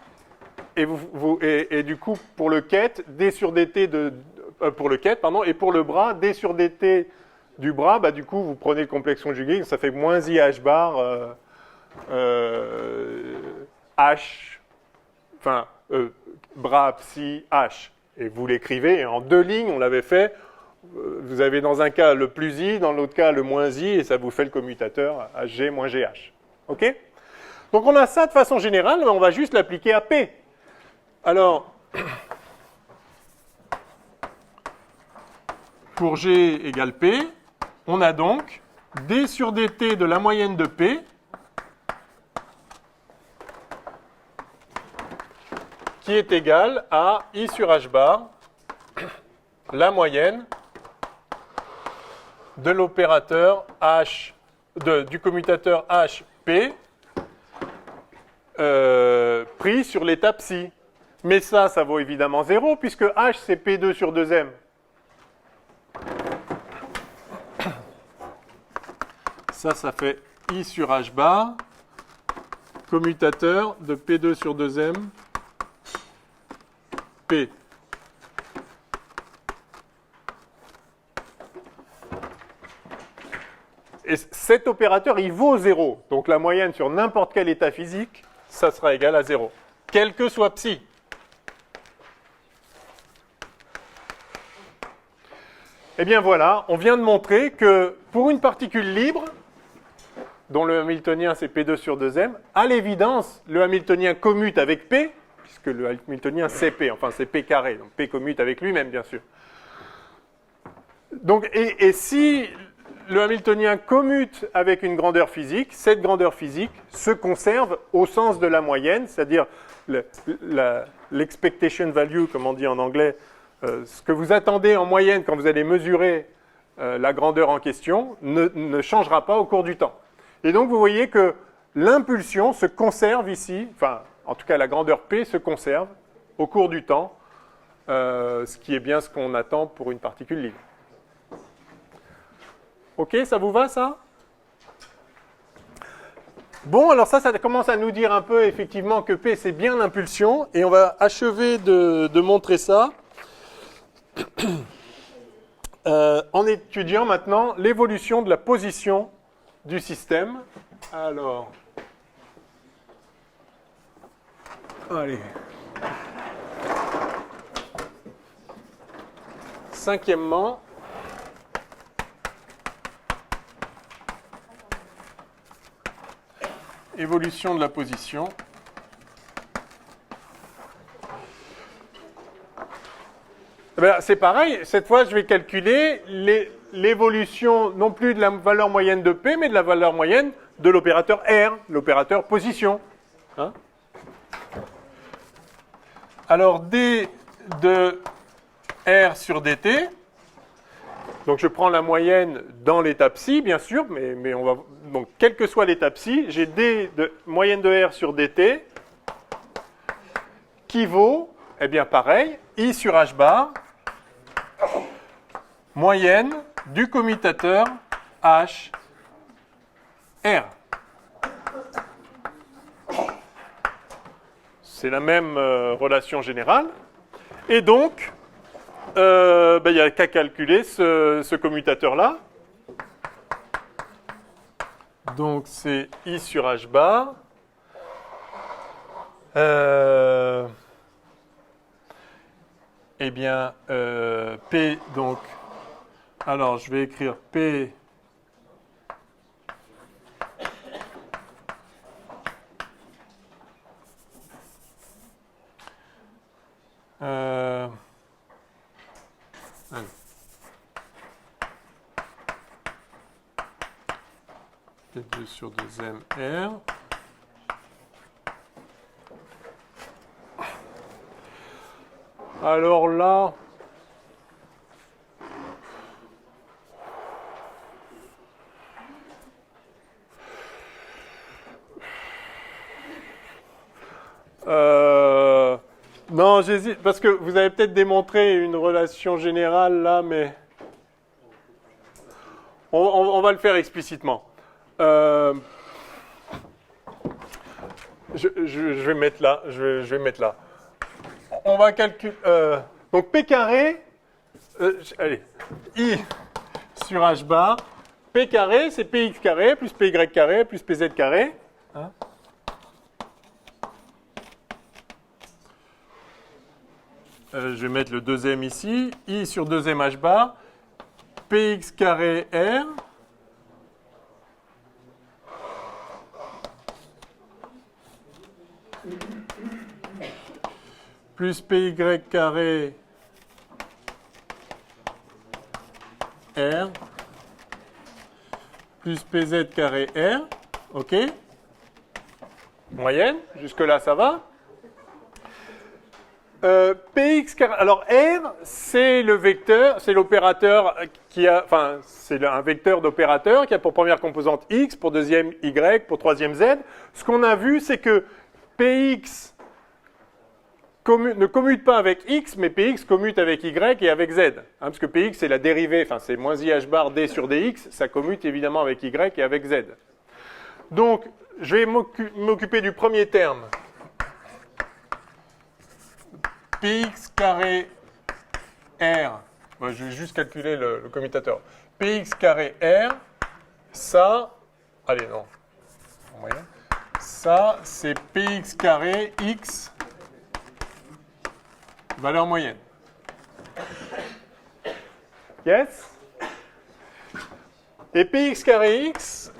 et du coup, pour le ket, D sur dt pour le ket, pardon, et pour le bras, D sur dt du bras, bah, du coup, vous prenez le complexe conjugué, ça fait moins IH bar H, enfin, bras psi H. Et vous l'écrivez en deux lignes, on l'avait fait. Vous avez dans un cas le plus I, dans l'autre cas le moins I, et ça vous fait le commutateur HG moins GH. OK ? Donc on a ça de façon générale, mais on va juste l'appliquer à P. Alors, pour G égale P, on a donc D sur dt de la moyenne de P qui est égal à I sur H bar, la moyenne de l'opérateur H, du commutateur HP pris sur l'état psi. Mais ça vaut évidemment 0, puisque H, c'est P2 sur 2M. Ça fait I sur H bar, commutateur de P2 sur 2M, P. Et cet opérateur, il vaut 0. Donc la moyenne sur n'importe quel état physique, ça sera égal à 0. Quel que soit psi. Eh bien voilà, on vient de montrer que pour une particule libre, dont le Hamiltonien c'est P2 sur 2M, à l'évidence, le Hamiltonien commute avec P, puisque le Hamiltonien c'est P, enfin c'est P carré, donc P commute avec lui-même bien sûr. Donc, et si le Hamiltonien commute avec une grandeur physique, cette grandeur physique se conserve au sens de la moyenne, c'est-à-dire l'expectation value, comme on dit en anglais, ce que vous attendez en moyenne quand vous allez mesurer la grandeur en question, ne changera pas au cours du temps. Et donc, vous voyez que l'impulsion se conserve ici, enfin, en tout cas, la grandeur P se conserve au cours du temps, ce qui est bien ce qu'on attend pour une particule libre. Ok, ça vous va, ça? Bon, alors ça commence à nous dire un peu, effectivement, que P, c'est bien l'impulsion, et on va achever de montrer ça en étudiant maintenant l'évolution de la position du système. Alors, allez. Cinquièmement, évolution de la position. C'est pareil, cette fois je vais calculer l'évolution non plus de la valeur moyenne de P, mais de la valeur moyenne de l'opérateur R, l'opérateur position. Hein? Alors d de R sur dt, donc je prends la moyenne dans l'état psi, bien sûr, mais on va, donc quelle que soit l'état psi, j'ai d de moyenne de R sur dt qui vaut, eh bien pareil, I sur H bar, moyenne du commutateur H R. C'est la même relation générale. Et donc, il n'y a qu'à calculer ce commutateur-là. Donc, c'est I sur H bar. Eh bien, P, donc, alors je vais écrire P P2 sur 2m R. Alors là, non, j'hésite, parce que vous avez peut-être démontré une relation générale là, mais on va le faire explicitement. Je vais mettre là, je vais mettre là. On va calculer, donc P carré, allez, I sur H bar, P carré, c'est Px carré, plus Py carré, plus Pz carré. Hein? Je vais mettre le deuxième ici, I sur 2m H bar, Px carré R, plus Py carré R, plus Pz carré R, ok? Moyenne, jusque-là ça va. Px carré, alors R, c'est le vecteur, c'est l'opérateur qui a, enfin, c'est un vecteur d'opérateur qui a pour première composante x, pour deuxième y, pour troisième z. Ce qu'on a vu, c'est que Px ne commute pas avec x, mais Px commute avec y et avec z. Hein, parce que Px, c'est la dérivée, enfin, c'est moins i h bar d sur dx, ça commute évidemment avec y et avec z. Donc, je vais m'occuper du premier terme. Px carré R, bon, je vais juste calculer le commutateur. Px carré R, ça, allez non, ça c'est Px carré X, valeur moyenne. Yes? Et Px carré X,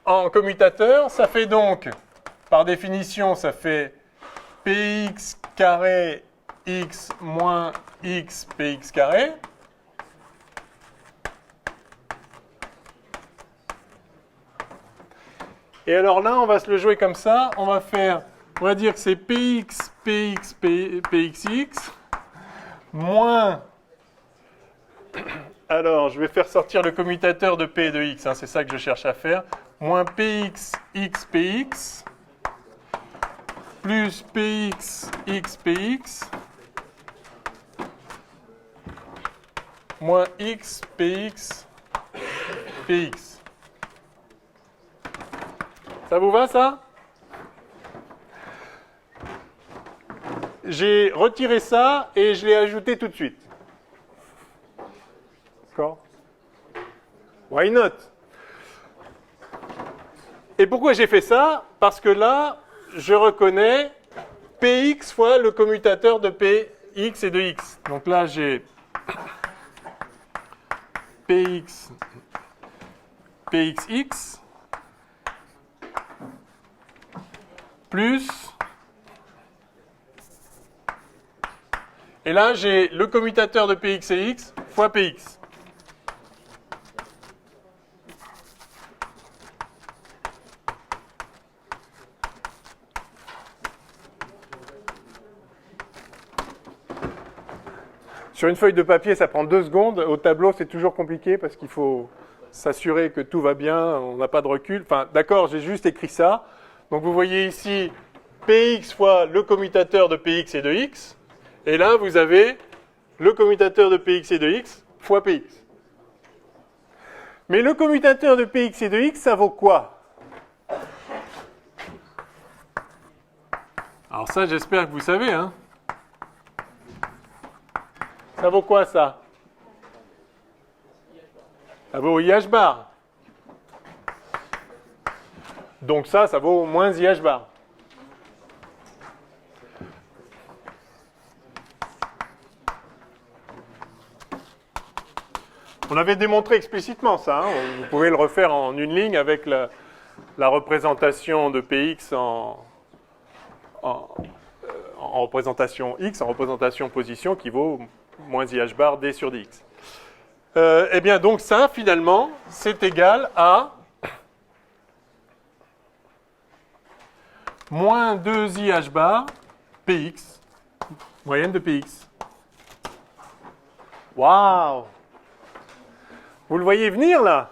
en commutateur, ça fait donc, par définition, ça fait Px carré X moins X Px carré. Et alors là, on va se le jouer comme ça. On va dire que c'est Px, Pxx moins Alors, je vais faire sortir le commutateur de P et de X, hein, c'est ça que je cherche à faire. Moins Px, x, Px, plus Px, x, Px, moins x, Px, Px. Ça vous va, ça? J'ai retiré ça et je l'ai ajouté tout de suite. D'accord? Why not? Et pourquoi j'ai fait ça? Parce que là, je reconnais Px fois le commutateur de Px et de x. Donc là, j'ai Px, Pxx, plus... Et là, j'ai le commutateur de Px et x fois Px. Sur une feuille de papier, ça prend 2 secondes. Au tableau, c'est toujours compliqué parce qu'il faut s'assurer que tout va bien, on n'a pas de recul. Enfin, d'accord, j'ai juste écrit ça. Donc, vous voyez ici Px fois le commutateur de Px et de x. Et là, vous avez le commutateur de Px et de x fois Px. Mais le commutateur de Px et de x, ça vaut quoi? Alors ça, j'espère que vous savez, hein. Ça vaut quoi, ça? Ça vaut IH bar. Donc ça vaut moins IH bar. On avait démontré explicitement ça. Hein. Vous pouvez le refaire en une ligne avec la représentation de Px en représentation x, en représentation position, qui vaut moins IH bar d sur dx. Eh bien, donc ça, finalement, c'est égal à moins 2 IH bar Px, moyenne de Px. Waouh! Vous le voyez venir, là?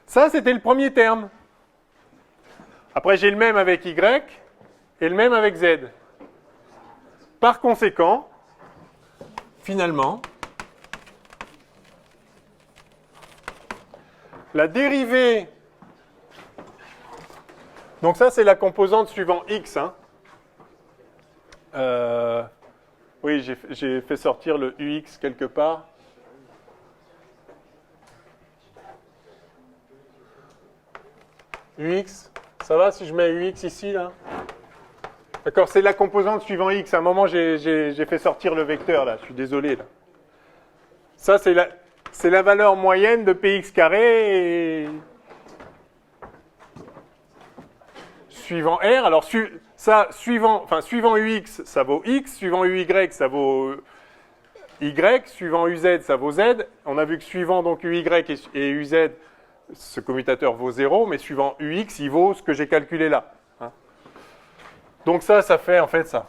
Ça, c'était le premier terme. Après, j'ai le même avec y et le même avec z. Par conséquent, finalement, la dérivée... Donc ça, c'est la composante suivant x. Hein. Oui, j'ai fait sortir le ux quelque part. Ux, ça va si je mets ux ici, là? D'accord, c'est la composante suivant x. À un moment, j'ai fait sortir le vecteur, là. Je suis désolé, là. Ça, c'est la valeur moyenne de px carré et... suivant r. Alors, ça, suivant ux, ça vaut x. Suivant uy, ça vaut y. Suivant uz, ça vaut z. On a vu que suivant donc uy et uz, ce commutateur vaut 0, mais suivant ux, il vaut ce que j'ai calculé là. Hein. Donc ça fait en fait ça.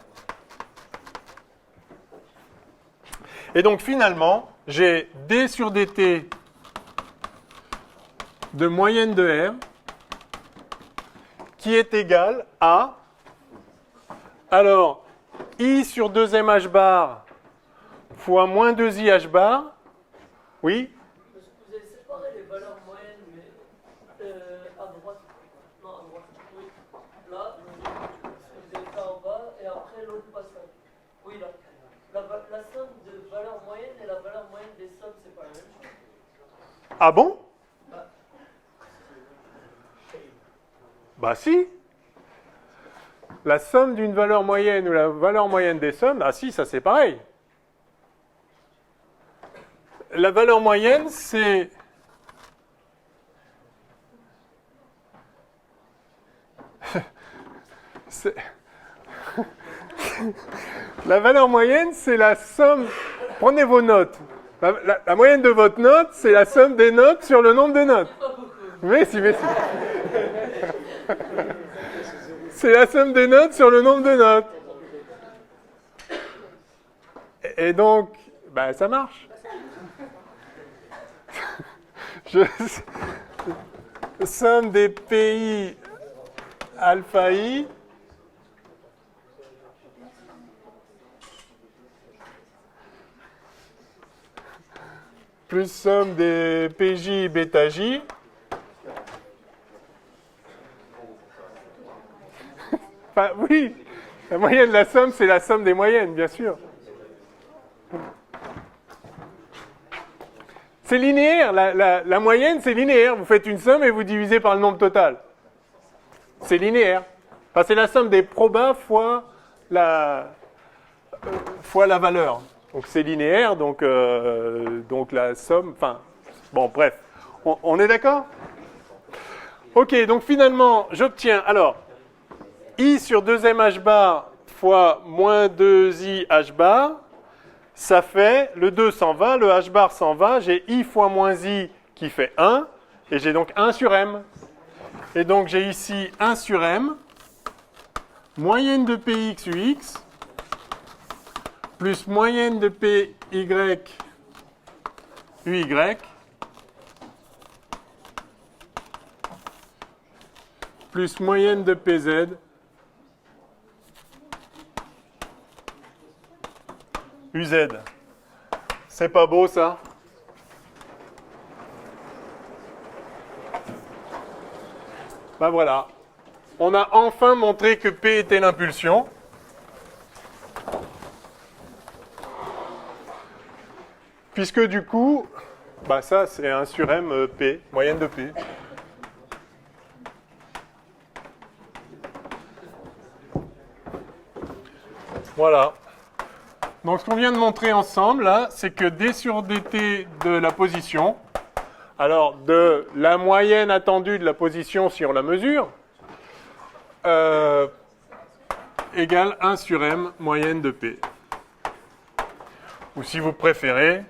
Et donc finalement, j'ai d sur dt de moyenne de r qui est égal à, alors, i sur 2m h bar fois moins 2i h bar, oui. Vous avez séparé les valeurs moyennes, mais à droite. Non, à droite. Oui. Là, vous avez fait en bas et après l'autre passage. Oui, là. La somme de valeurs moyennes et la valeur moyenne des sommes, c'est pas la même chose. Ah bon? Bah si. La somme d'une valeur moyenne ou la valeur moyenne des sommes, ah si, ça c'est pareil. La valeur moyenne, c'est... La valeur moyenne, c'est la somme... Prenez vos notes. La moyenne de votre note, c'est la somme des notes sur le nombre de notes. Mais si. C'est la somme des notes sur le nombre de notes. Et donc, bah, ça marche. somme des pays alpha I plus somme des PJ bêta J enfin, oui, la moyenne de la somme, c'est la somme des moyennes, bien sûr. C'est linéaire, la moyenne, c'est linéaire. Vous faites une somme et vous divisez par le nombre total. C'est linéaire. Enfin, c'est la somme des probas fois la valeur. Donc c'est linéaire, donc la somme... Enfin, bon, bref. On est d'accord? Ok, donc finalement, j'obtiens... Alors, I sur 2m h bar fois moins 2i h bar, ça fait, le 2 s'en va, le h bar s'en va, j'ai I fois moins I qui fait 1, et j'ai donc 1 sur m. Et donc j'ai ici 1 sur m, moyenne de Px Ux, plus moyenne de Py Uy, plus moyenne de Pz, UZ. C'est pas beau ça? Ben voilà. On a enfin montré que P était l'impulsion. Puisque du coup, bah ça c'est 1 sur M P, moyenne de P. Voilà. Donc ce qu'on vient de montrer ensemble, là, c'est que d sur dt de la position, alors de la moyenne attendue de la position si on la mesure, égale 1 sur m moyenne de p. Ou si vous préférez,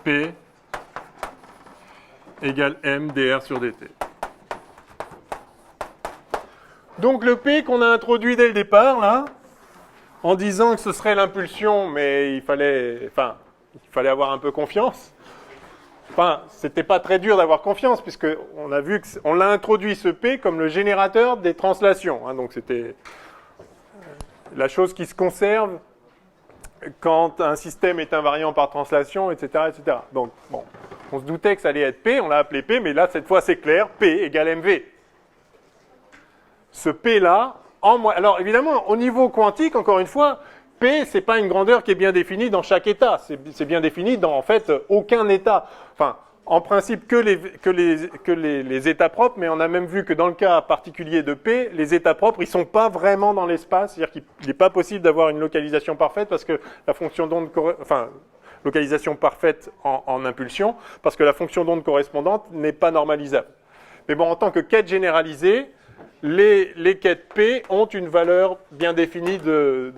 p égale m dr sur dt. Donc le p qu'on a introduit dès le départ, là, en disant que ce serait l'impulsion, mais il fallait avoir un peu confiance. Enfin, c'était pas très dur d'avoir confiance, puisqu'on a vu qu'on l'a introduit ce P comme le générateur des translations. Hein, donc c'était la chose qui se conserve quand un système est invariant par translation, etc., etc. Donc, bon, on se doutait que ça allait être P, on l'a appelé P, mais là, cette fois, c'est clair, P égale MV. Ce P-là, alors évidemment, au niveau quantique, encore une fois, P, c'est pas une grandeur qui est bien définie dans chaque état. C'est bien défini dans, en fait, aucun état. Enfin, en principe, que les états propres, mais on a même vu que dans le cas particulier de P, les états propres, ils sont pas vraiment dans l'espace. C'est-à-dire qu'il n'est pas possible d'avoir une localisation parfaite parce que la fonction d'onde, localisation parfaite en impulsion, parce que la fonction d'onde correspondante n'est pas normalisable. Mais bon, en tant que quête généralisée, les quêtes P ont une valeur bien définie de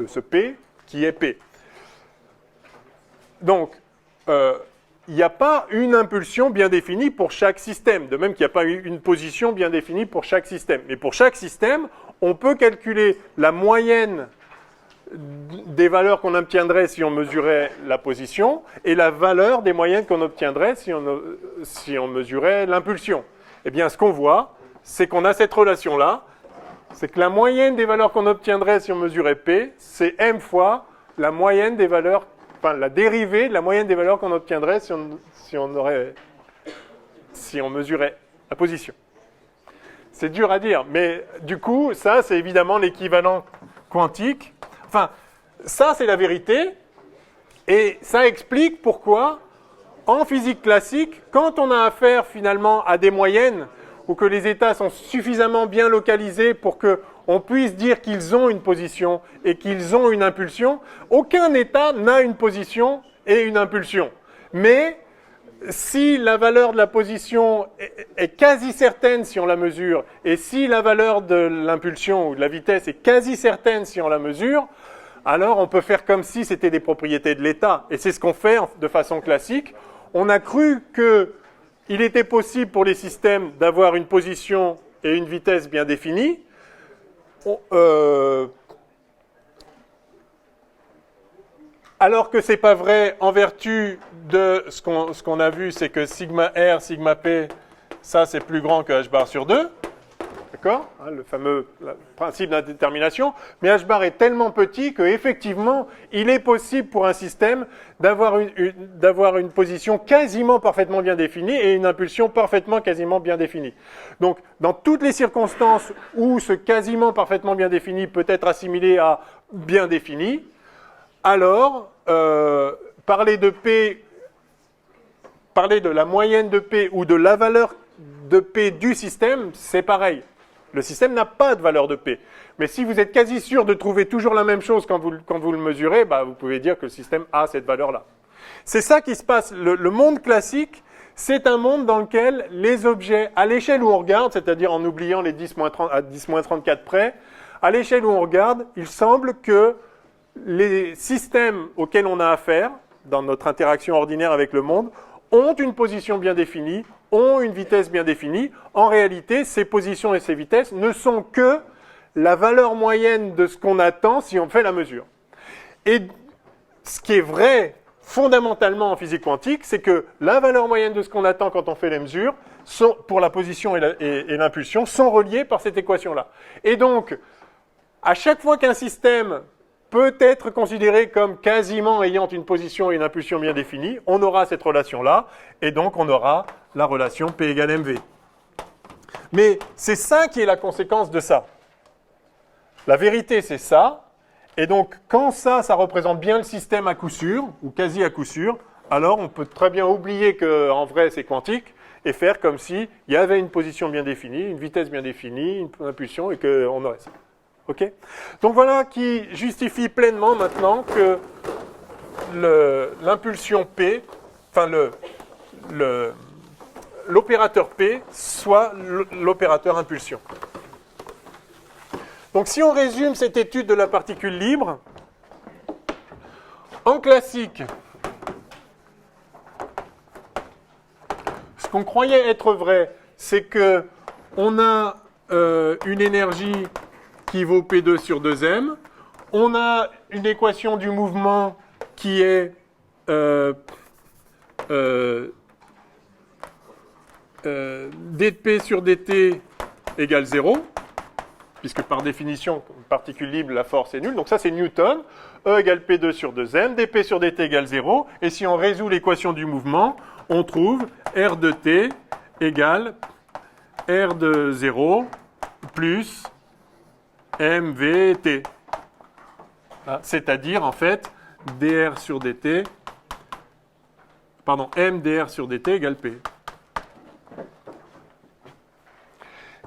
ce P, qui est P. Donc, il n'y a pas une impulsion bien définie pour chaque système, de même qu'il n'y a pas une position bien définie pour chaque système. Mais pour chaque système, on peut calculer la moyenne des valeurs qu'on obtiendrait si on mesurait la position et la valeur des moyennes qu'on obtiendrait si on mesurait l'impulsion. Eh bien, ce qu'on voit, c'est qu'on a cette relation-là, c'est que la moyenne des valeurs qu'on obtiendrait si on mesurait P, c'est M fois la moyenne des valeurs, enfin la dérivée de la moyenne des valeurs qu'on obtiendrait si on mesurait la position. C'est dur à dire, mais du coup, ça, c'est évidemment l'équivalent quantique. Enfin, ça, c'est la vérité, et ça explique pourquoi, en physique classique, quand on a affaire finalement à des moyennes, ou que les états sont suffisamment bien localisés pour qu'on puisse dire qu'ils ont une position et qu'ils ont une impulsion, aucun état n'a une position et une impulsion. Mais si la valeur de la position est quasi certaine si on la mesure, et si la valeur de l'impulsion ou de la vitesse est quasi certaine si on la mesure, alors on peut faire comme si c'était des propriétés de l'état. Et c'est ce qu'on fait de façon classique. On a cru qu'il était possible pour les systèmes d'avoir une position et une vitesse bien définies. Alors que ce n'est pas vrai en vertu de ce qu'on a vu, c'est que sigma R, sigma P, ça c'est plus grand que h bar sur 2. D'accord, le fameux principe d'indétermination. Mais h bar est tellement petit qu'effectivement, il est possible pour un système d'avoir une position quasiment parfaitement bien définie et une impulsion parfaitement quasiment bien définie. Donc, dans toutes les circonstances où ce quasiment parfaitement bien défini peut être assimilé à bien défini, alors parler de P, parler de la moyenne de P ou de la valeur de P du système, c'est pareil. Le système n'a pas de valeur de P. Mais si vous êtes quasi sûr de trouver toujours la même chose quand vous le mesurez, bah, vous pouvez dire que le système a cette valeur-là. C'est ça qui se passe. Le monde classique, c'est un monde dans lequel les objets, à l'échelle où on regarde, c'est-à-dire en oubliant les 10-30 à 10-34 près, à l'échelle où on regarde, il semble que les systèmes auxquels on a affaire, dans notre interaction ordinaire avec le monde, ont une position bien définie, ont une vitesse bien définie. En réalité, ces positions et ces vitesses ne sont que la valeur moyenne de ce qu'on attend si on fait la mesure. Et ce qui est vrai fondamentalement en physique quantique, c'est que la valeur moyenne de ce qu'on attend quand on fait les mesures, pour la position et l'impulsion, sont reliées par cette équation-là. Et donc, à chaque fois qu'un système peut être considéré comme quasiment ayant une position et une impulsion bien définies, on aura cette relation-là, et donc on aura la relation P égale mv. Mais c'est ça qui est la conséquence de ça. La vérité, c'est ça, et donc quand ça représente bien le système à coup sûr, ou quasi à coup sûr, alors on peut très bien oublier qu'en vrai c'est quantique, et faire comme s'il y avait une position bien définie, une vitesse bien définie, une impulsion, et qu'on aurait ça. Ok ? Donc voilà qui justifie pleinement maintenant que l'impulsion P, enfin l'opérateur P soit l'opérateur impulsion. Donc si on résume cette étude de la particule libre, en classique, ce qu'on croyait être vrai, c'est que on a une énergie qui vaut P2 sur 2m. On a une équation du mouvement qui est dp sur dt égale 0, puisque par définition, particule libre, la force est nulle. Donc ça, c'est Newton. E égale P2 sur 2m, dp sur dt égale 0. Et si on résout l'équation du mouvement, on trouve R de t égale R de 0 plus mvt. C'est-à-dire, en fait, dr sur dt, pardon, mdr sur dt égale p.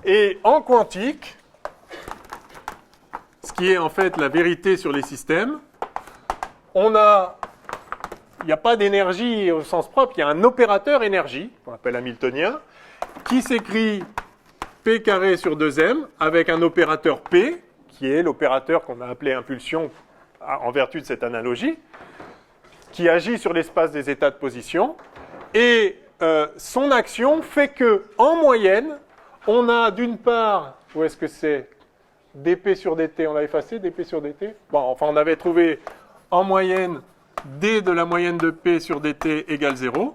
Et en quantique, ce qui est en fait la vérité sur les systèmes, il n'y a pas d'énergie au sens propre, il y a un opérateur énergie, qu'on appelle hamiltonien, qui s'écrit P carré sur 2m avec un opérateur P, qui est l'opérateur qu'on a appelé impulsion en vertu de cette analogie, qui agit sur l'espace des états de position. Et son action fait que, en moyenne, on a d'une part, où est-ce que c'est dp sur dt, on l'a effacé, dp sur dt. Bon, enfin, on avait trouvé en moyenne d de la moyenne de p sur dt égale 0.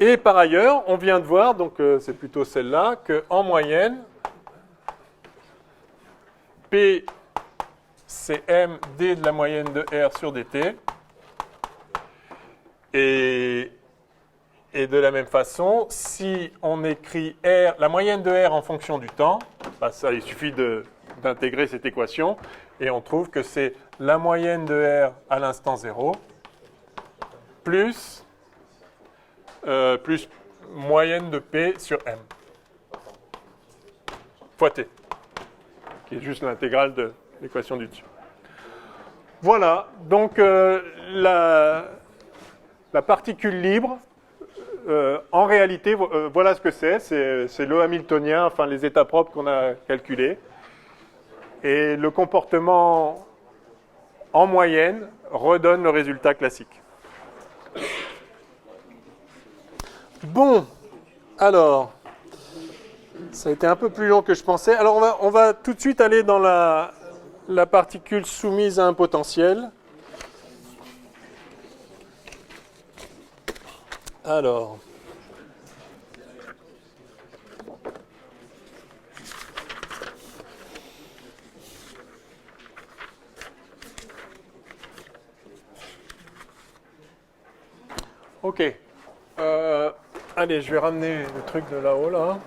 Et par ailleurs, on vient de voir, donc c'est plutôt celle-là, qu'en moyenne, P, c'est M, D de la moyenne de R sur dt. Et de la même façon, si on écrit R, la moyenne de R en fonction du temps, bah ça, il suffit d'intégrer cette équation, et on trouve que c'est la moyenne de R à l'instant 0, plus moyenne de P sur M, fois T, qui est juste l'intégrale de l'équation du dessus. Voilà, donc la particule libre, en réalité, voilà ce que c'est le hamiltonien, enfin les états propres qu'on a calculés. Et le comportement en moyenne redonne le résultat classique. Bon, alors, ça a été un peu plus long que je pensais. Alors on va tout de suite aller dans la la particule soumise à un potentiel. Alors, ok. Allez, je vais ramener le truc de là-haut, là.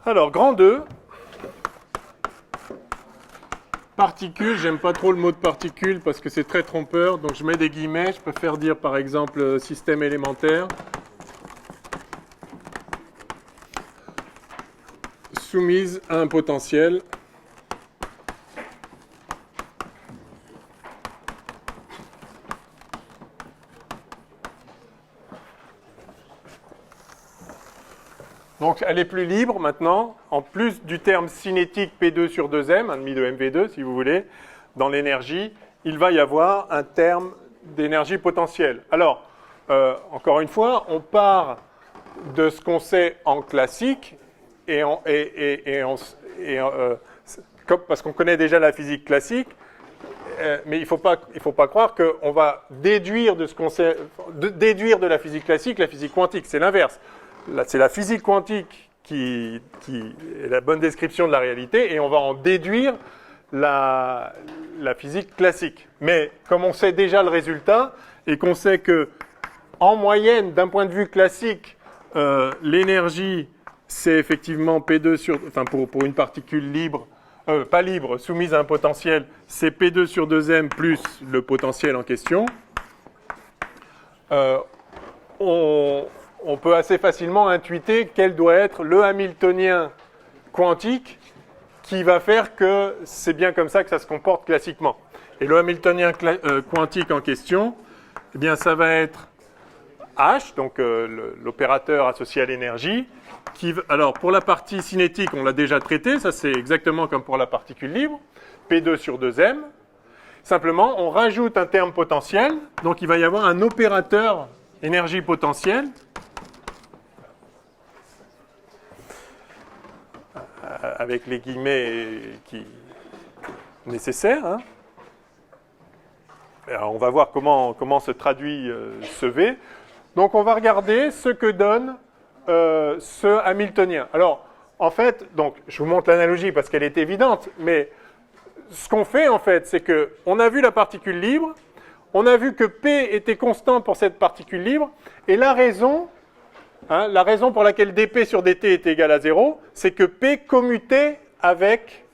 Alors, grand 2, particules, j'aime pas trop le mot de particule parce que c'est très trompeur, donc je mets des guillemets, je préfère dire par exemple système élémentaire, soumise à un potentiel. Donc elle est plus libre maintenant, en plus du terme cinétique P2 sur 2M, 1,5 de MV2 si vous voulez, dans l'énergie, il va y avoir un terme d'énergie potentielle. Alors, encore une fois, on part de ce qu'on sait en classique, parce qu'on connaît déjà la physique classique, mais il ne faut pas croire qu'on va déduire de ce qu'on sait, déduire de la physique classique la physique quantique, c'est l'inverse. C'est la physique quantique qui est la bonne description de la réalité et on va en déduire la physique classique. Mais comme on sait déjà le résultat et qu'on sait que en moyenne, d'un point de vue classique, l'énergie c'est effectivement P2 sur, enfin pour une particule libre, pas libre, soumise à un potentiel, c'est P2 sur 2M plus le potentiel en question. On peut assez facilement intuiter quel doit être le Hamiltonien quantique qui va faire que c'est bien comme ça que ça se comporte classiquement. Et le Hamiltonien quantique en question, eh bien, ça va être H, donc l'opérateur associé à l'énergie. Alors, pour la partie cinétique, on l'a déjà traité, ça c'est exactement comme pour la particule libre, P2 sur 2M. Simplement, on rajoute un terme potentiel, donc il va y avoir un opérateur énergie potentielle avec les guillemets nécessaires. Hein. Alors, on va voir comment se traduit ce V. Donc, on va regarder ce que donne ce Hamiltonien. Alors, en fait, donc, je vous montre l'analogie parce qu'elle est évidente, mais ce qu'on fait, en fait, c'est qu'on a vu la particule libre, on a vu que P était constant pour cette particule libre, et la raison pour laquelle dP sur dt est égal à 0, c'est que P commutait avec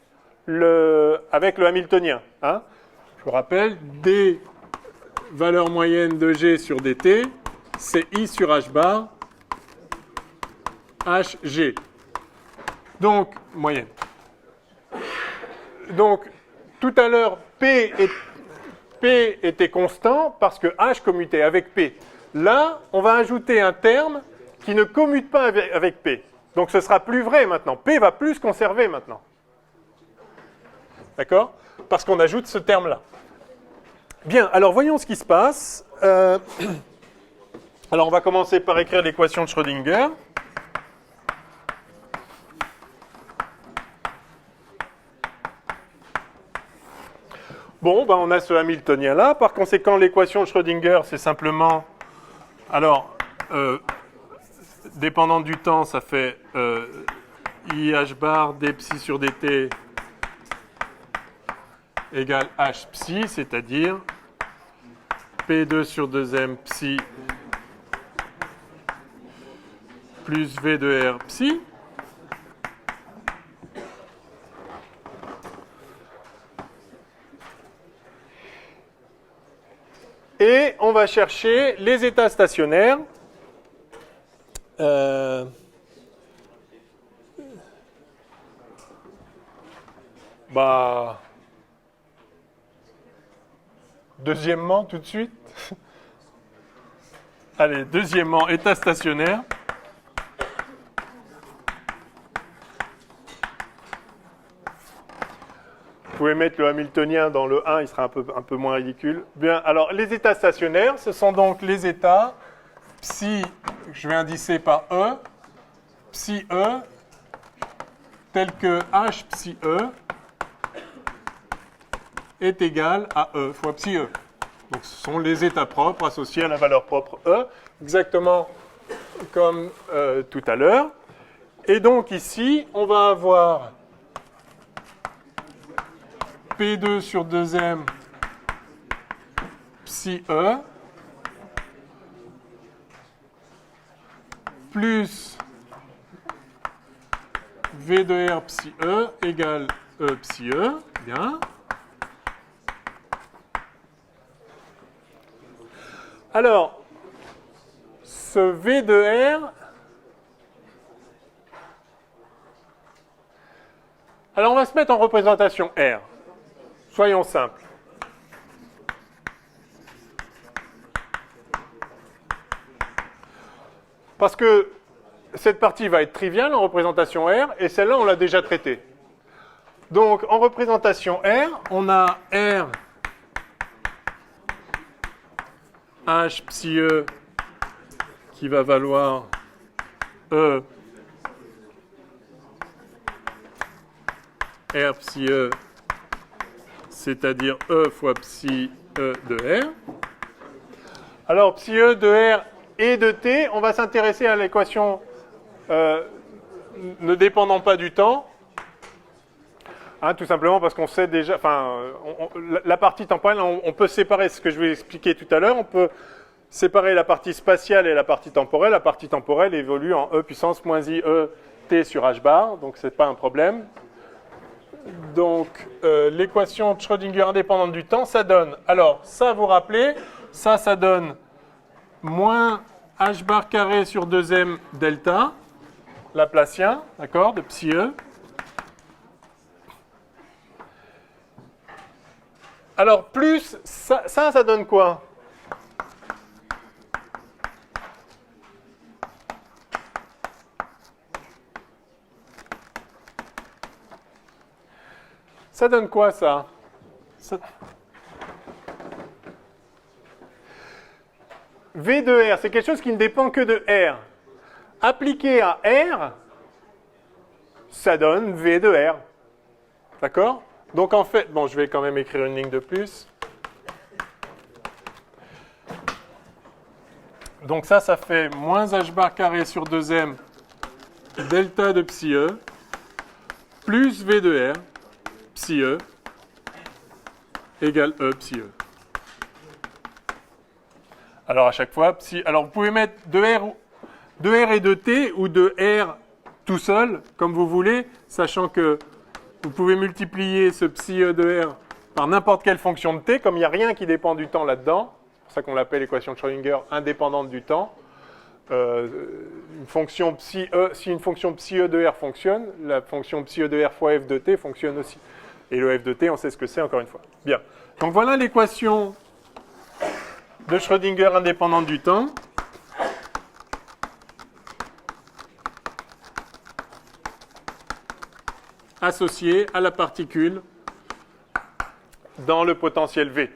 le Hamiltonien. Hein. Je vous rappelle, D valeur moyenne de G sur dt, c'est I sur H bar, HG. Donc, moyenne. Donc, tout à l'heure, P était constant parce que H commutait avec P. Là, on va ajouter un terme qui ne commute pas avec P. Donc, ce sera plus vrai maintenant. P va plus se conserver maintenant. D'accord? Parce qu'on ajoute ce terme-là. Bien, alors voyons ce qui se passe. Alors, on va commencer par écrire l'équation de Schrödinger. Bon, ben on a ce Hamiltonien-là. Par conséquent, l'équation de Schrödinger, c'est simplement... Alors, dépendant du temps, ça fait IH bar d psi sur dt égale H psi, c'est-à-dire P2 sur 2M psi plus V de R psi. Et on va chercher les états stationnaires Deuxièmement, tout de suite. Allez, deuxièmement, état stationnaire. Vous pouvez mettre le hamiltonien dans le 1, il sera un peu moins ridicule. Bien, alors les états stationnaires, ce sont donc les états psi, je vais indicer par E, psi E, tel que H psi E est égal à E fois psi E. Donc ce sont les états propres associés à la valeur propre E, exactement comme tout à l'heure. Et donc ici, on va avoir P2 sur 2M psi E plus V de R psi E égale E psi E. Bien. Alors, ce V de R, alors on va se mettre en représentation R. Soyons simples. Parce que cette partie va être triviale en représentation R, et celle-là, on l'a déjà traitée. Donc, en représentation R, on a R H psi E qui va valoir E R psi E, c'est-à-dire E fois psi E de R. Alors, psi E de R et de T, on va s'intéresser à l'équation ne dépendant pas du temps. Hein, tout simplement parce qu'on sait déjà, la partie temporelle, on peut séparer ce que je vais expliquer tout à l'heure, on peut séparer la partie spatiale et la partie temporelle. La partie temporelle évolue en E puissance moins I E T sur H bar, donc ce n'est pas un problème. Donc l'équation de Schrödinger indépendante du temps, ça donne, alors ça vous rappelez, ça donne moins H bar carré sur 2M delta, Laplacien, d'accord, de psi E. Alors, plus, ça donne quoi? Ça donne quoi, ça? V de R, c'est quelque chose qui ne dépend que de R. Appliqué à R, ça donne V de R. D'accord? Donc en fait, bon, je vais quand même écrire une ligne de plus. Donc ça fait moins H bar carré sur 2M delta de psi E plus V de R psi E égale E psi E. Alors à chaque fois, psi, alors vous pouvez mettre de R et de T ou de R tout seul, comme vous voulez, sachant que vous pouvez multiplier ce psi E de R par n'importe quelle fonction de T, comme il n'y a rien qui dépend du temps là-dedans. C'est pour ça qu'on l'appelle l'équation de Schrödinger indépendante du temps. Une fonction psi E, si une fonction psi E de R fonctionne, la fonction psi E de R fois f de T fonctionne aussi. Et le f de T, on sait ce que c'est encore une fois. Bien. Donc voilà l'équation de Schrödinger indépendante du temps. Associée à la particule dans le potentiel V.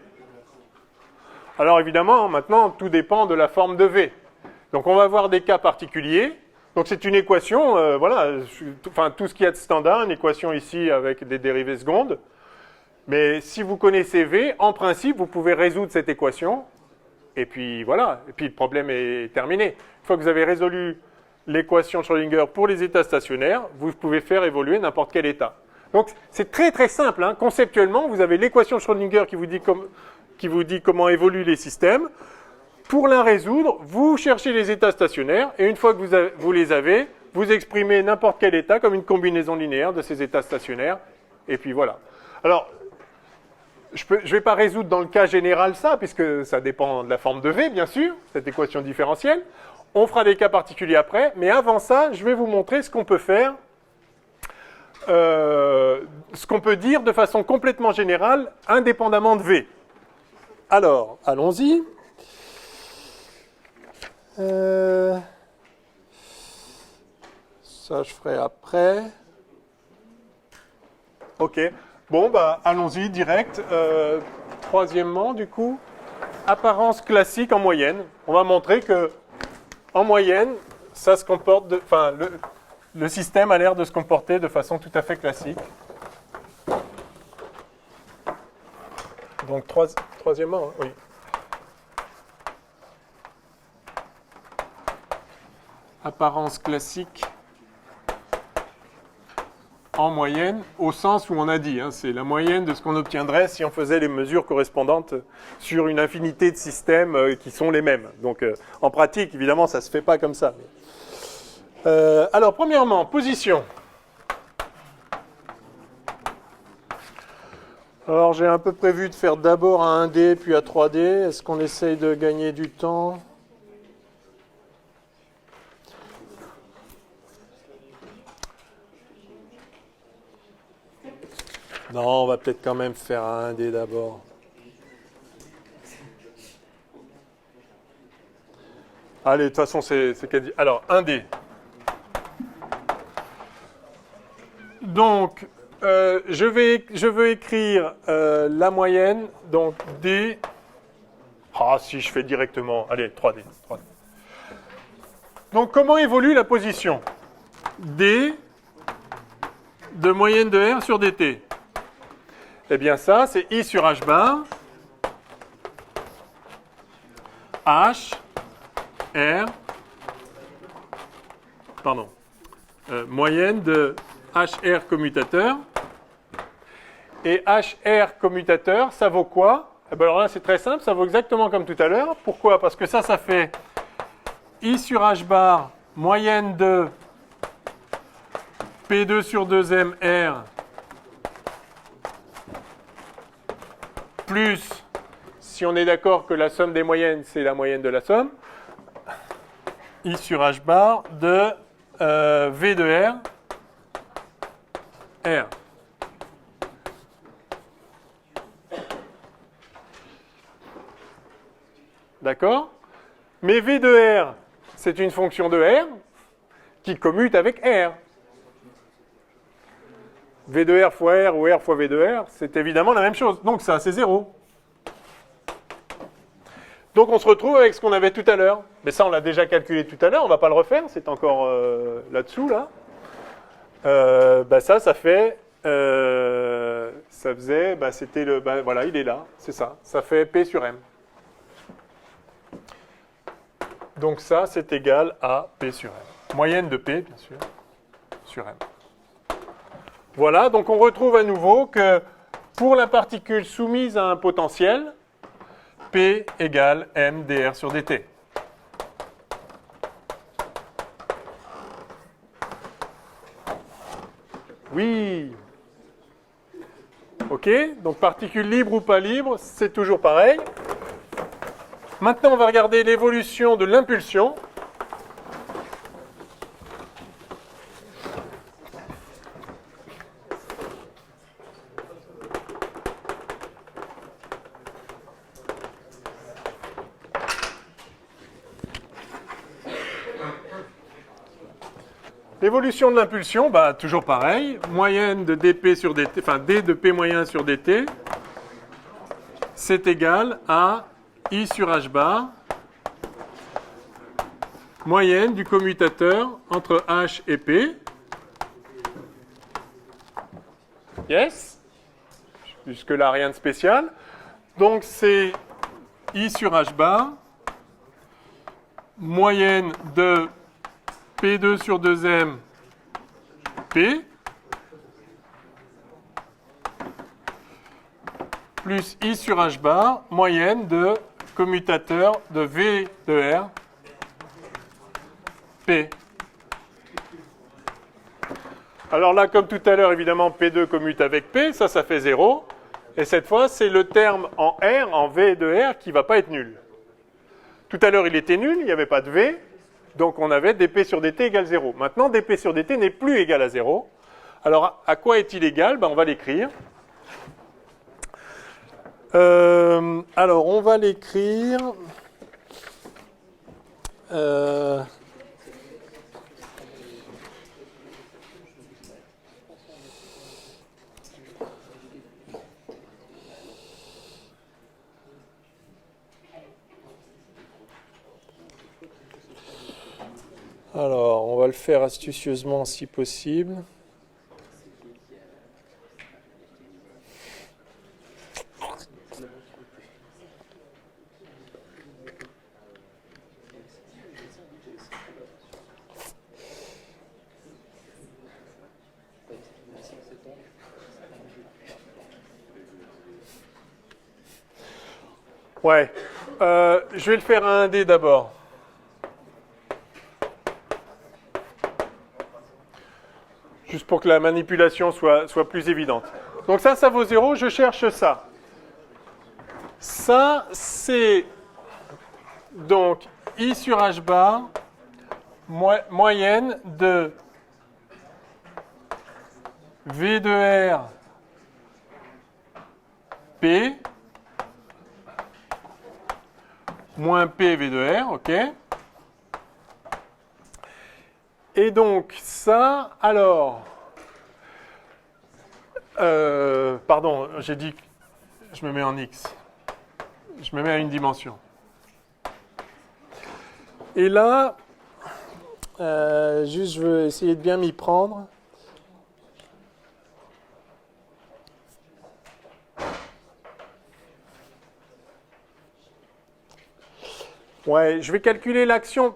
Alors évidemment, maintenant, tout dépend de la forme de V. Donc on va voir des cas particuliers. Donc c'est une équation, voilà, tout ce qu'il y a de standard, une équation ici avec des dérivées secondes. Mais si vous connaissez V, en principe, vous pouvez résoudre cette équation. Et puis voilà, et puis le problème est terminé. Une fois que vous avez résolu l'équation de Schrödinger pour les états stationnaires, vous pouvez faire évoluer n'importe quel état. Donc c'est très très simple. Hein. Conceptuellement, vous avez l'équation de Schrödinger qui vous dit comment évoluent les systèmes. Pour la résoudre, vous cherchez les états stationnaires et une fois que vous les avez, vous exprimez n'importe quel état comme une combinaison linéaire de ces états stationnaires. Et puis voilà. Alors, je ne vais pas résoudre dans le cas général ça, puisque ça dépend de la forme de V, bien sûr, cette équation différentielle. On fera des cas particuliers après, mais avant ça, je vais vous montrer ce qu'on peut faire, ce qu'on peut dire de façon complètement générale, indépendamment de V. Alors, allons-y. Ça, je ferai après. Ok. Bon, bah, allons-y, direct. Troisièmement, du coup, apparence classique en moyenne. On va montrer que, en moyenne, ça se comporte le système a l'air de se comporter de façon tout à fait classique. Donc, troisièmement, hein, oui. Apparence classique en moyenne, au sens où on a dit, hein, c'est la moyenne de ce qu'on obtiendrait si on faisait les mesures correspondantes sur une infinité de systèmes qui sont les mêmes. Donc, en pratique, évidemment, ça ne se fait pas comme ça. Alors, premièrement, position. Alors, j'ai un peu prévu de faire d'abord à 1D, puis à 3D. Est-ce qu'on essaye de gagner du temps ? Non, on va peut-être quand même faire à 1D d'abord. Allez, de toute façon, c'est quasi... Alors, 1D. Donc, je veux écrire la moyenne, donc D. Ah, si je fais directement. Allez, 3D. Donc, comment évolue la position ? D de moyenne de R sur dt. Eh bien, ça, c'est I sur H bar. H, R, pardon, moyenne de HR commutateur. Et HR commutateur, ça vaut quoi? Eh bien, alors là, c'est très simple, ça vaut exactement comme tout à l'heure. Pourquoi? Parce que ça fait I sur H bar, moyenne de P2 sur 2M R, plus, si on est d'accord que la somme des moyennes, c'est la moyenne de la somme, I sur H bar de V de R, R. D'accord? Mais V de R, c'est une fonction de R qui commute avec R. V de R fois R ou R fois V de R, c'est évidemment la même chose. Donc ça, c'est 0. Donc on se retrouve avec ce qu'on avait tout à l'heure. Mais ça, on l'a déjà calculé tout à l'heure, on ne va pas le refaire, c'est encore là-dessous, là. Ça fait... ça faisait... c'était le... voilà, il est là, c'est ça. Ça fait P sur M. Donc ça, c'est égal à P sur M. Moyenne de P, bien sûr, sur M. Voilà, donc on retrouve à nouveau que pour la particule soumise à un potentiel, P égale M dr sur dt. Oui. Ok, donc particule libre ou pas libre, c'est toujours pareil. Maintenant, on va regarder l'évolution de l'impulsion. L'évolution de l'impulsion, toujours pareil, moyenne de dp sur dt, enfin d de p moyen sur dt, c'est égal à I sur H bar, moyenne du commutateur entre H et P. Yes? Jusque-là, rien de spécial. Donc, c'est I sur H bar, moyenne de P2 sur 2M, P, plus I sur H bar, moyenne de commutateur de V de R, P. Alors là, comme tout à l'heure, évidemment, P2 commute avec P, ça fait 0. Et cette fois, c'est le terme en R, en V de R, qui ne va pas être nul. Tout à l'heure, il était nul, il n'y avait pas de V. Donc on avait dp sur dt égale 0. Maintenant, dp sur dt n'est plus égal à 0. Alors, à quoi est-il égal? On va l'écrire. Alors, on va l'écrire. Alors, on va le faire astucieusement si possible. Ouais, je vais le faire à 1D d'abord. Juste pour que la manipulation soit plus évidente. Donc ça vaut 0, je cherche ça. Ça, c'est donc I sur H bar, moyenne de V de R P moins P V de R, ok. Et donc ça, alors, pardon, j'ai dit que je me mets en X. Je me mets à une dimension. Et là, juste je veux essayer de bien m'y prendre. Ouais, je vais calculer l'action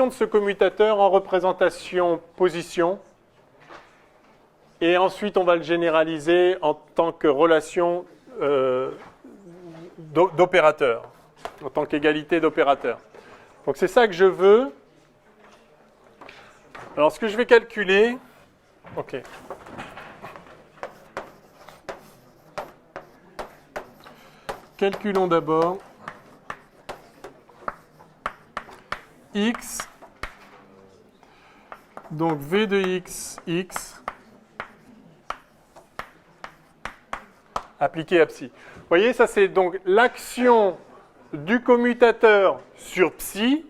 de ce commutateur en représentation position. Et ensuite, on va le généraliser en tant que relation d'opérateur, en tant qu'égalité d'opérateur. Donc c'est ça que je veux. Alors ce que je vais calculer, ok. Calculons d'abord x, donc v de x, x, appliqué à psi. Vous voyez, ça c'est donc l'action du commutateur sur psi.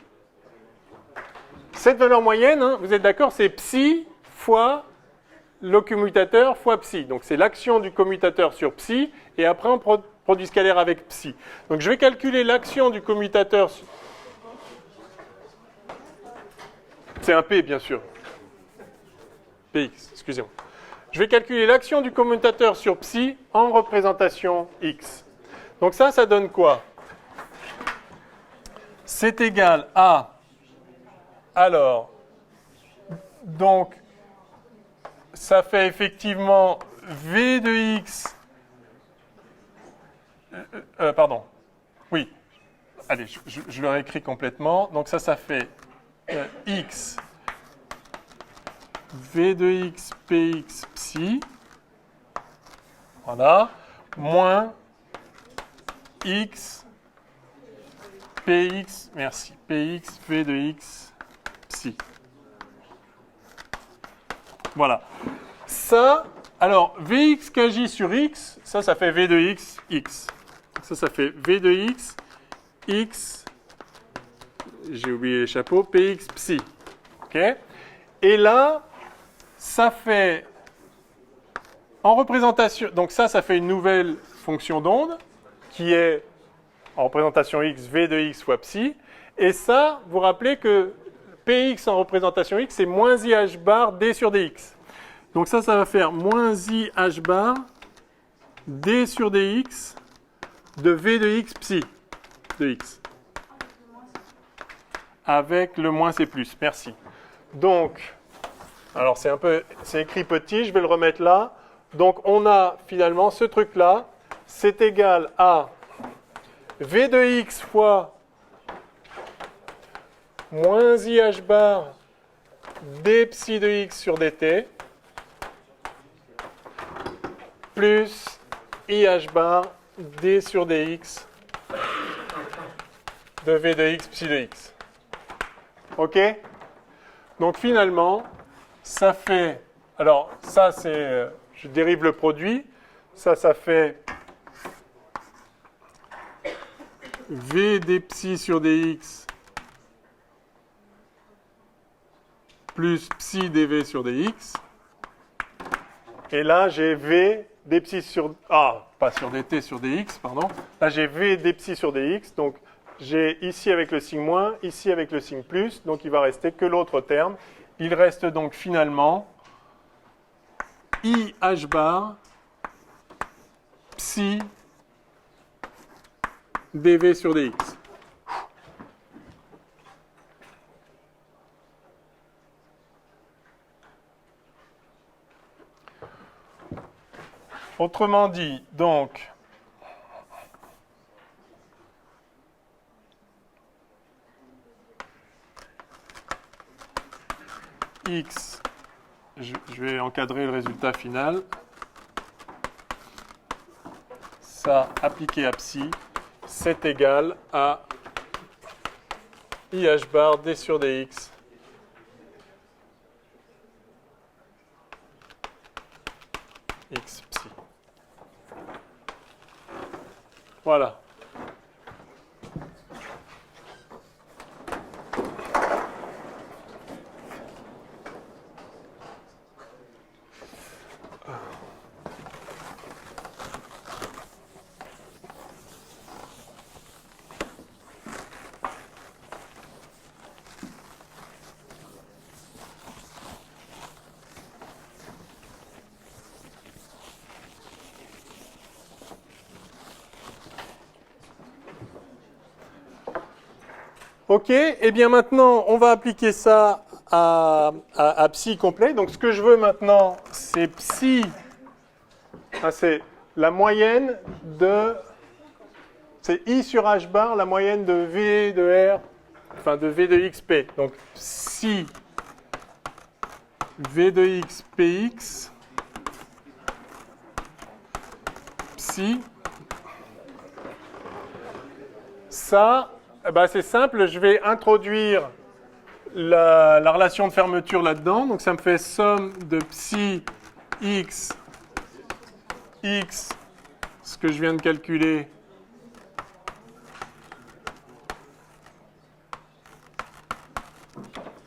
Cette valeur moyenne, hein, vous êtes d'accord, c'est psi fois le commutateur fois psi. Donc c'est l'action du commutateur sur psi, et après on produit scalaire avec psi. Donc je vais calculer l'action du commutateur. C'est un P, bien sûr. Px, excusez-moi. Je vais calculer l'action du commutateur sur psi en représentation x. Donc ça donne quoi? C'est égal à... Alors, donc, ça fait effectivement v de x... pardon. Oui. Allez, je le réécris complètement. Donc ça fait... x v de x px psi, voilà, moins x px, merci, px v de x psi. Voilà. Ça, alors vx kj sur x, ça fait v de x, x. Ça fait v de x, x, j'ai oublié les chapeaux, px psi. Ok. Et là, ça fait, en représentation, donc ça fait une nouvelle fonction d'onde, qui est, en représentation x, v de x fois psi. Et ça, vous rappelez que px en représentation x, c'est moins i h bar d sur dx. Donc ça va faire moins i h bar d sur dx de v de x psi de x. Avec le moins c+, merci. Donc, alors c'est écrit petit, je vais le remettre là. Donc on a finalement ce truc-là, c'est égal à v de x fois moins i h bar d psi de x sur dt plus i h bar d sur dx de v de x psi de x. OK? Donc finalement, ça fait... Alors, ça, c'est... je dérive le produit. Ça fait V dψ sur dx plus psi dv sur dx. Et là, j'ai V dψ sur... Ah, pas sur dt, sur dx, pardon. Là, j'ai V dψ sur dx. Donc, j'ai ici avec le signe moins, ici avec le signe plus. Donc, il va rester que l'autre terme. Il reste donc finalement I h bar psi dv sur dx. Autrement dit, donc, x, je vais encadrer le résultat final. Ça, appliqué à psi, c'est égal à IH bar d sur dx x psi. Voilà. OK, et bien maintenant, on va appliquer ça à psi complet. Donc, ce que je veux maintenant, c'est psi, c'est la moyenne de, c'est I sur H bar, la moyenne de V de R, enfin de V de XP. Donc, psi V de X Px, psi, ça, c'est simple, je vais introduire la relation de fermeture là-dedans. Donc ça me fait somme de psi x, ce que je viens de calculer,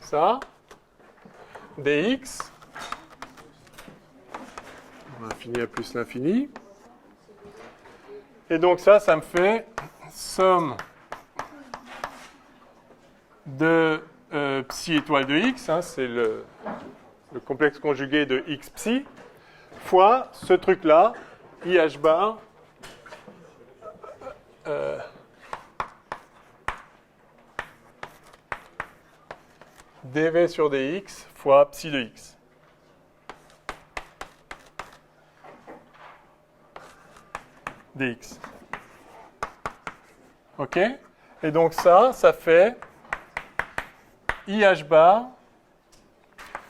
ça, dx, l'infini à plus l'infini. Et donc ça me fait somme de psi étoile de x, c'est le complexe conjugué de x psi, fois ce truc-là, IH bar, dv sur dx fois psi de x. Dx. OK? Et donc ça fait IH bar,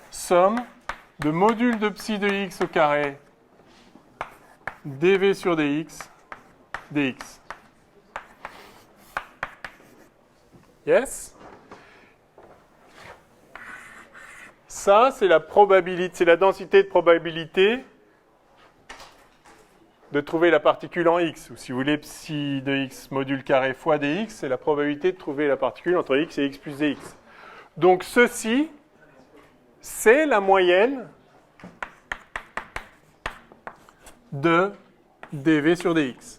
somme de module de psi de x au carré dv sur dx, dx. Yes? Ça, c'est la probabilité, c'est la densité de probabilité de trouver la particule en x. Ou si vous voulez, psi de x module carré fois dx, c'est la probabilité de trouver la particule entre x et x plus dx. Donc ceci, c'est la moyenne de dv sur dx.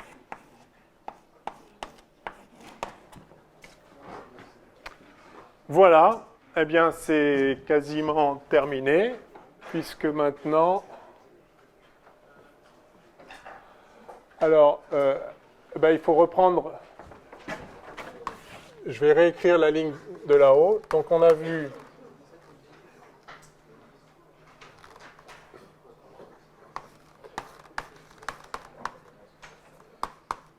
Voilà, eh bien c'est quasiment terminé, puisque maintenant... Alors, il faut reprendre... Je vais réécrire la ligne de là-haut. Donc on a vu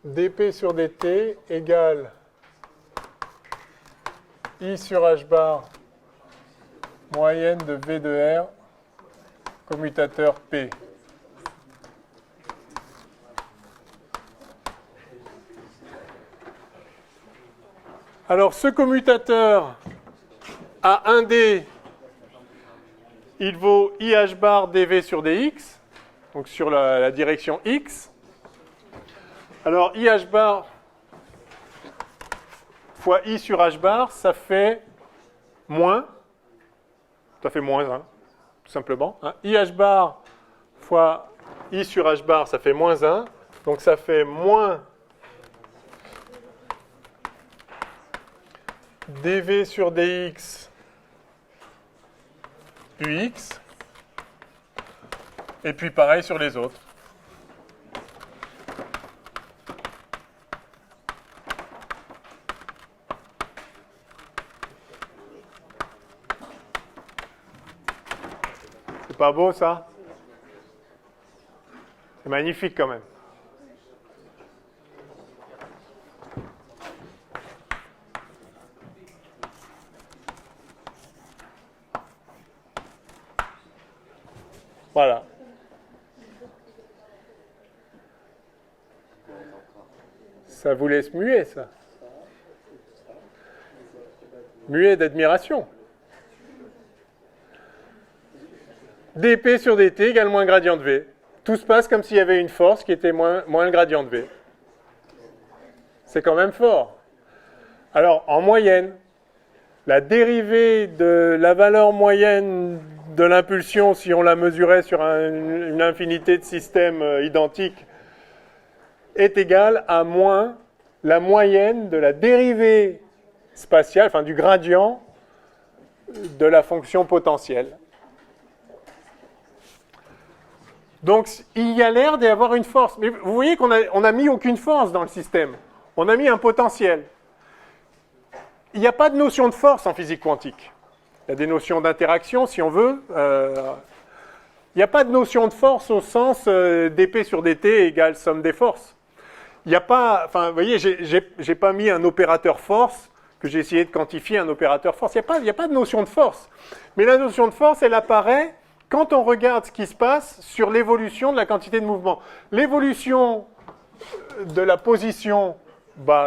dp sur dt égale I sur H bar moyenne de V de R commutateur P. Alors ce commutateur, à 1D, il vaut IH bar dV sur dx, donc sur la direction x. Alors IH bar fois I sur H bar, ça fait moins, ça fait moins 1, tout simplement. IH bar fois I sur H bar, ça fait moins 1, donc ça fait moins dV sur dx UX, et puis pareil sur les autres. C'est pas beau ça? C'est magnifique quand même. Voilà. Ça vous laisse muet, ça. Muet d'admiration. dP sur dt égale moins gradient de V. Tout se passe comme s'il y avait une force qui était moins le gradient de V. C'est quand même fort. Alors, en moyenne, la dérivée de la valeur moyenne de l'impulsion, si on la mesurait sur une infinité de systèmes identiques, est égale à moins la moyenne de la dérivée spatiale, enfin du gradient de la fonction potentielle. Donc, il y a l'air d'y avoir une force. Mais vous voyez qu'on n'a mis aucune force dans le système. On a mis un potentiel. Il n'y a pas de notion de force en physique quantique. Il y a des notions d'interaction, si on veut. Il n'y a pas de notion de force au sens dP sur dt égale somme des forces. Il n'y a pas... Enfin, vous voyez, j'ai pas mis un opérateur force, que j'ai essayé de quantifier un opérateur force. Il n'y a pas de notion de force. Mais la notion de force, elle apparaît quand on regarde ce qui se passe sur l'évolution de la quantité de mouvement. L'évolution de la position,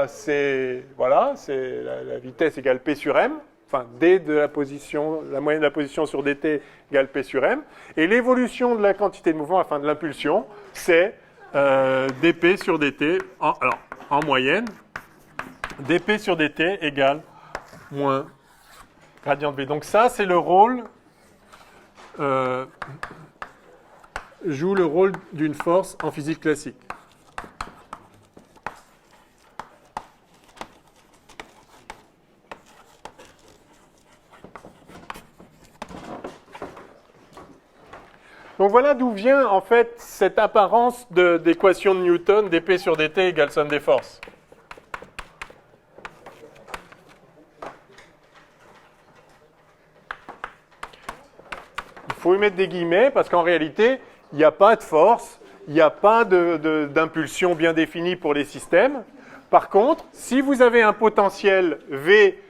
c'est la vitesse égale P sur M. Enfin, D de la position, la moyenne de la position sur dt égale P sur M. Et l'évolution de la quantité de mouvement, enfin de l'impulsion, c'est dP sur dt, en moyenne, dP sur dt égale moins gradient de V. Donc ça, c'est le rôle, joue le rôle d'une force en physique classique. Donc voilà d'où vient en fait cette apparence d'équation de Newton, dP sur dt égale somme des forces. Il faut y mettre des guillemets parce qu'en réalité, il n'y a pas de force, il n'y a pas d'impulsion bien définie pour les systèmes. Par contre, si vous avez un potentiel V,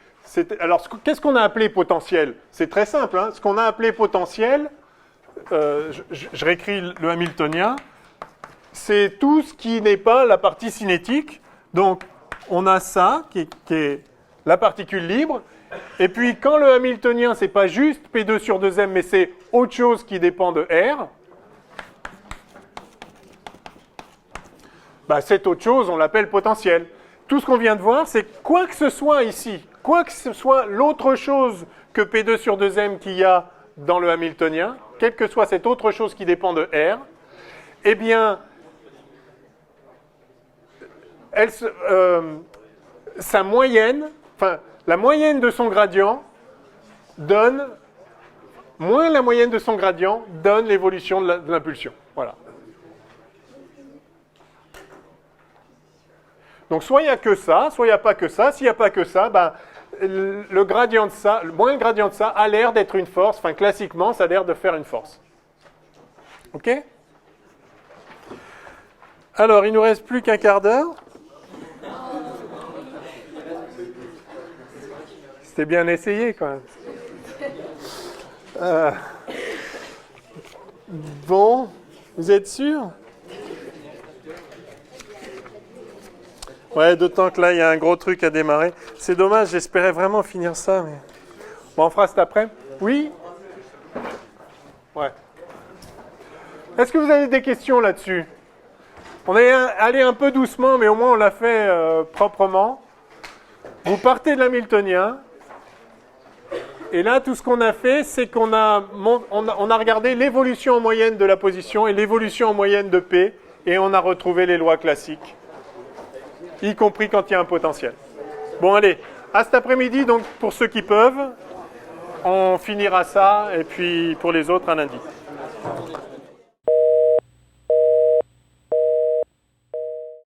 alors qu'est-ce qu'on a appelé potentiel? C'est très simple, hein. Ce qu'on a appelé potentiel, je réécris le hamiltonien, c'est tout ce qui n'est pas la partie cinétique. Donc, on a ça, qui est la particule libre. Et puis, quand le hamiltonien, c'est pas juste P2 sur 2m, mais c'est autre chose qui dépend de R, cette autre chose, on l'appelle potentiel. Tout ce qu'on vient de voir, c'est quoi que ce soit ici, quoi que ce soit l'autre chose que P2 sur 2m qu'il y a dans le hamiltonien, quelle que soit cette autre chose qui dépend de R, eh bien, sa moyenne, enfin, la moyenne de son gradient donne, moins la moyenne de son gradient donne l'évolution de l'impulsion. Voilà. Donc, soit il n'y a que ça, soit il n'y a pas que ça. S'il n'y a pas que ça, le gradient de ça, moins le gradient de ça a l'air d'être une force. Enfin, classiquement, ça a l'air de faire une force. OK? Alors, il ne nous reste plus qu'un quart d'heure. C'était bien essayé, quand même. Bon, vous êtes sûr? Ouais, d'autant que là, il y a un gros truc à démarrer. C'est dommage, j'espérais vraiment finir ça, mais Bon, on fera cet après. Oui? Ouais. Est-ce que vous avez des questions là-dessus? On est allé un peu doucement, mais au moins on l'a fait proprement. Vous partez de l'hamiltonien. Et là, tout ce qu'on a fait, c'est qu'on a, on a regardé l'évolution en moyenne de la position et l'évolution en moyenne de P, et on a retrouvé les lois classiques, y compris quand il y a un potentiel. Bon, allez, à cet après-midi, donc pour ceux qui peuvent, on finira ça, et puis pour les autres, à lundi.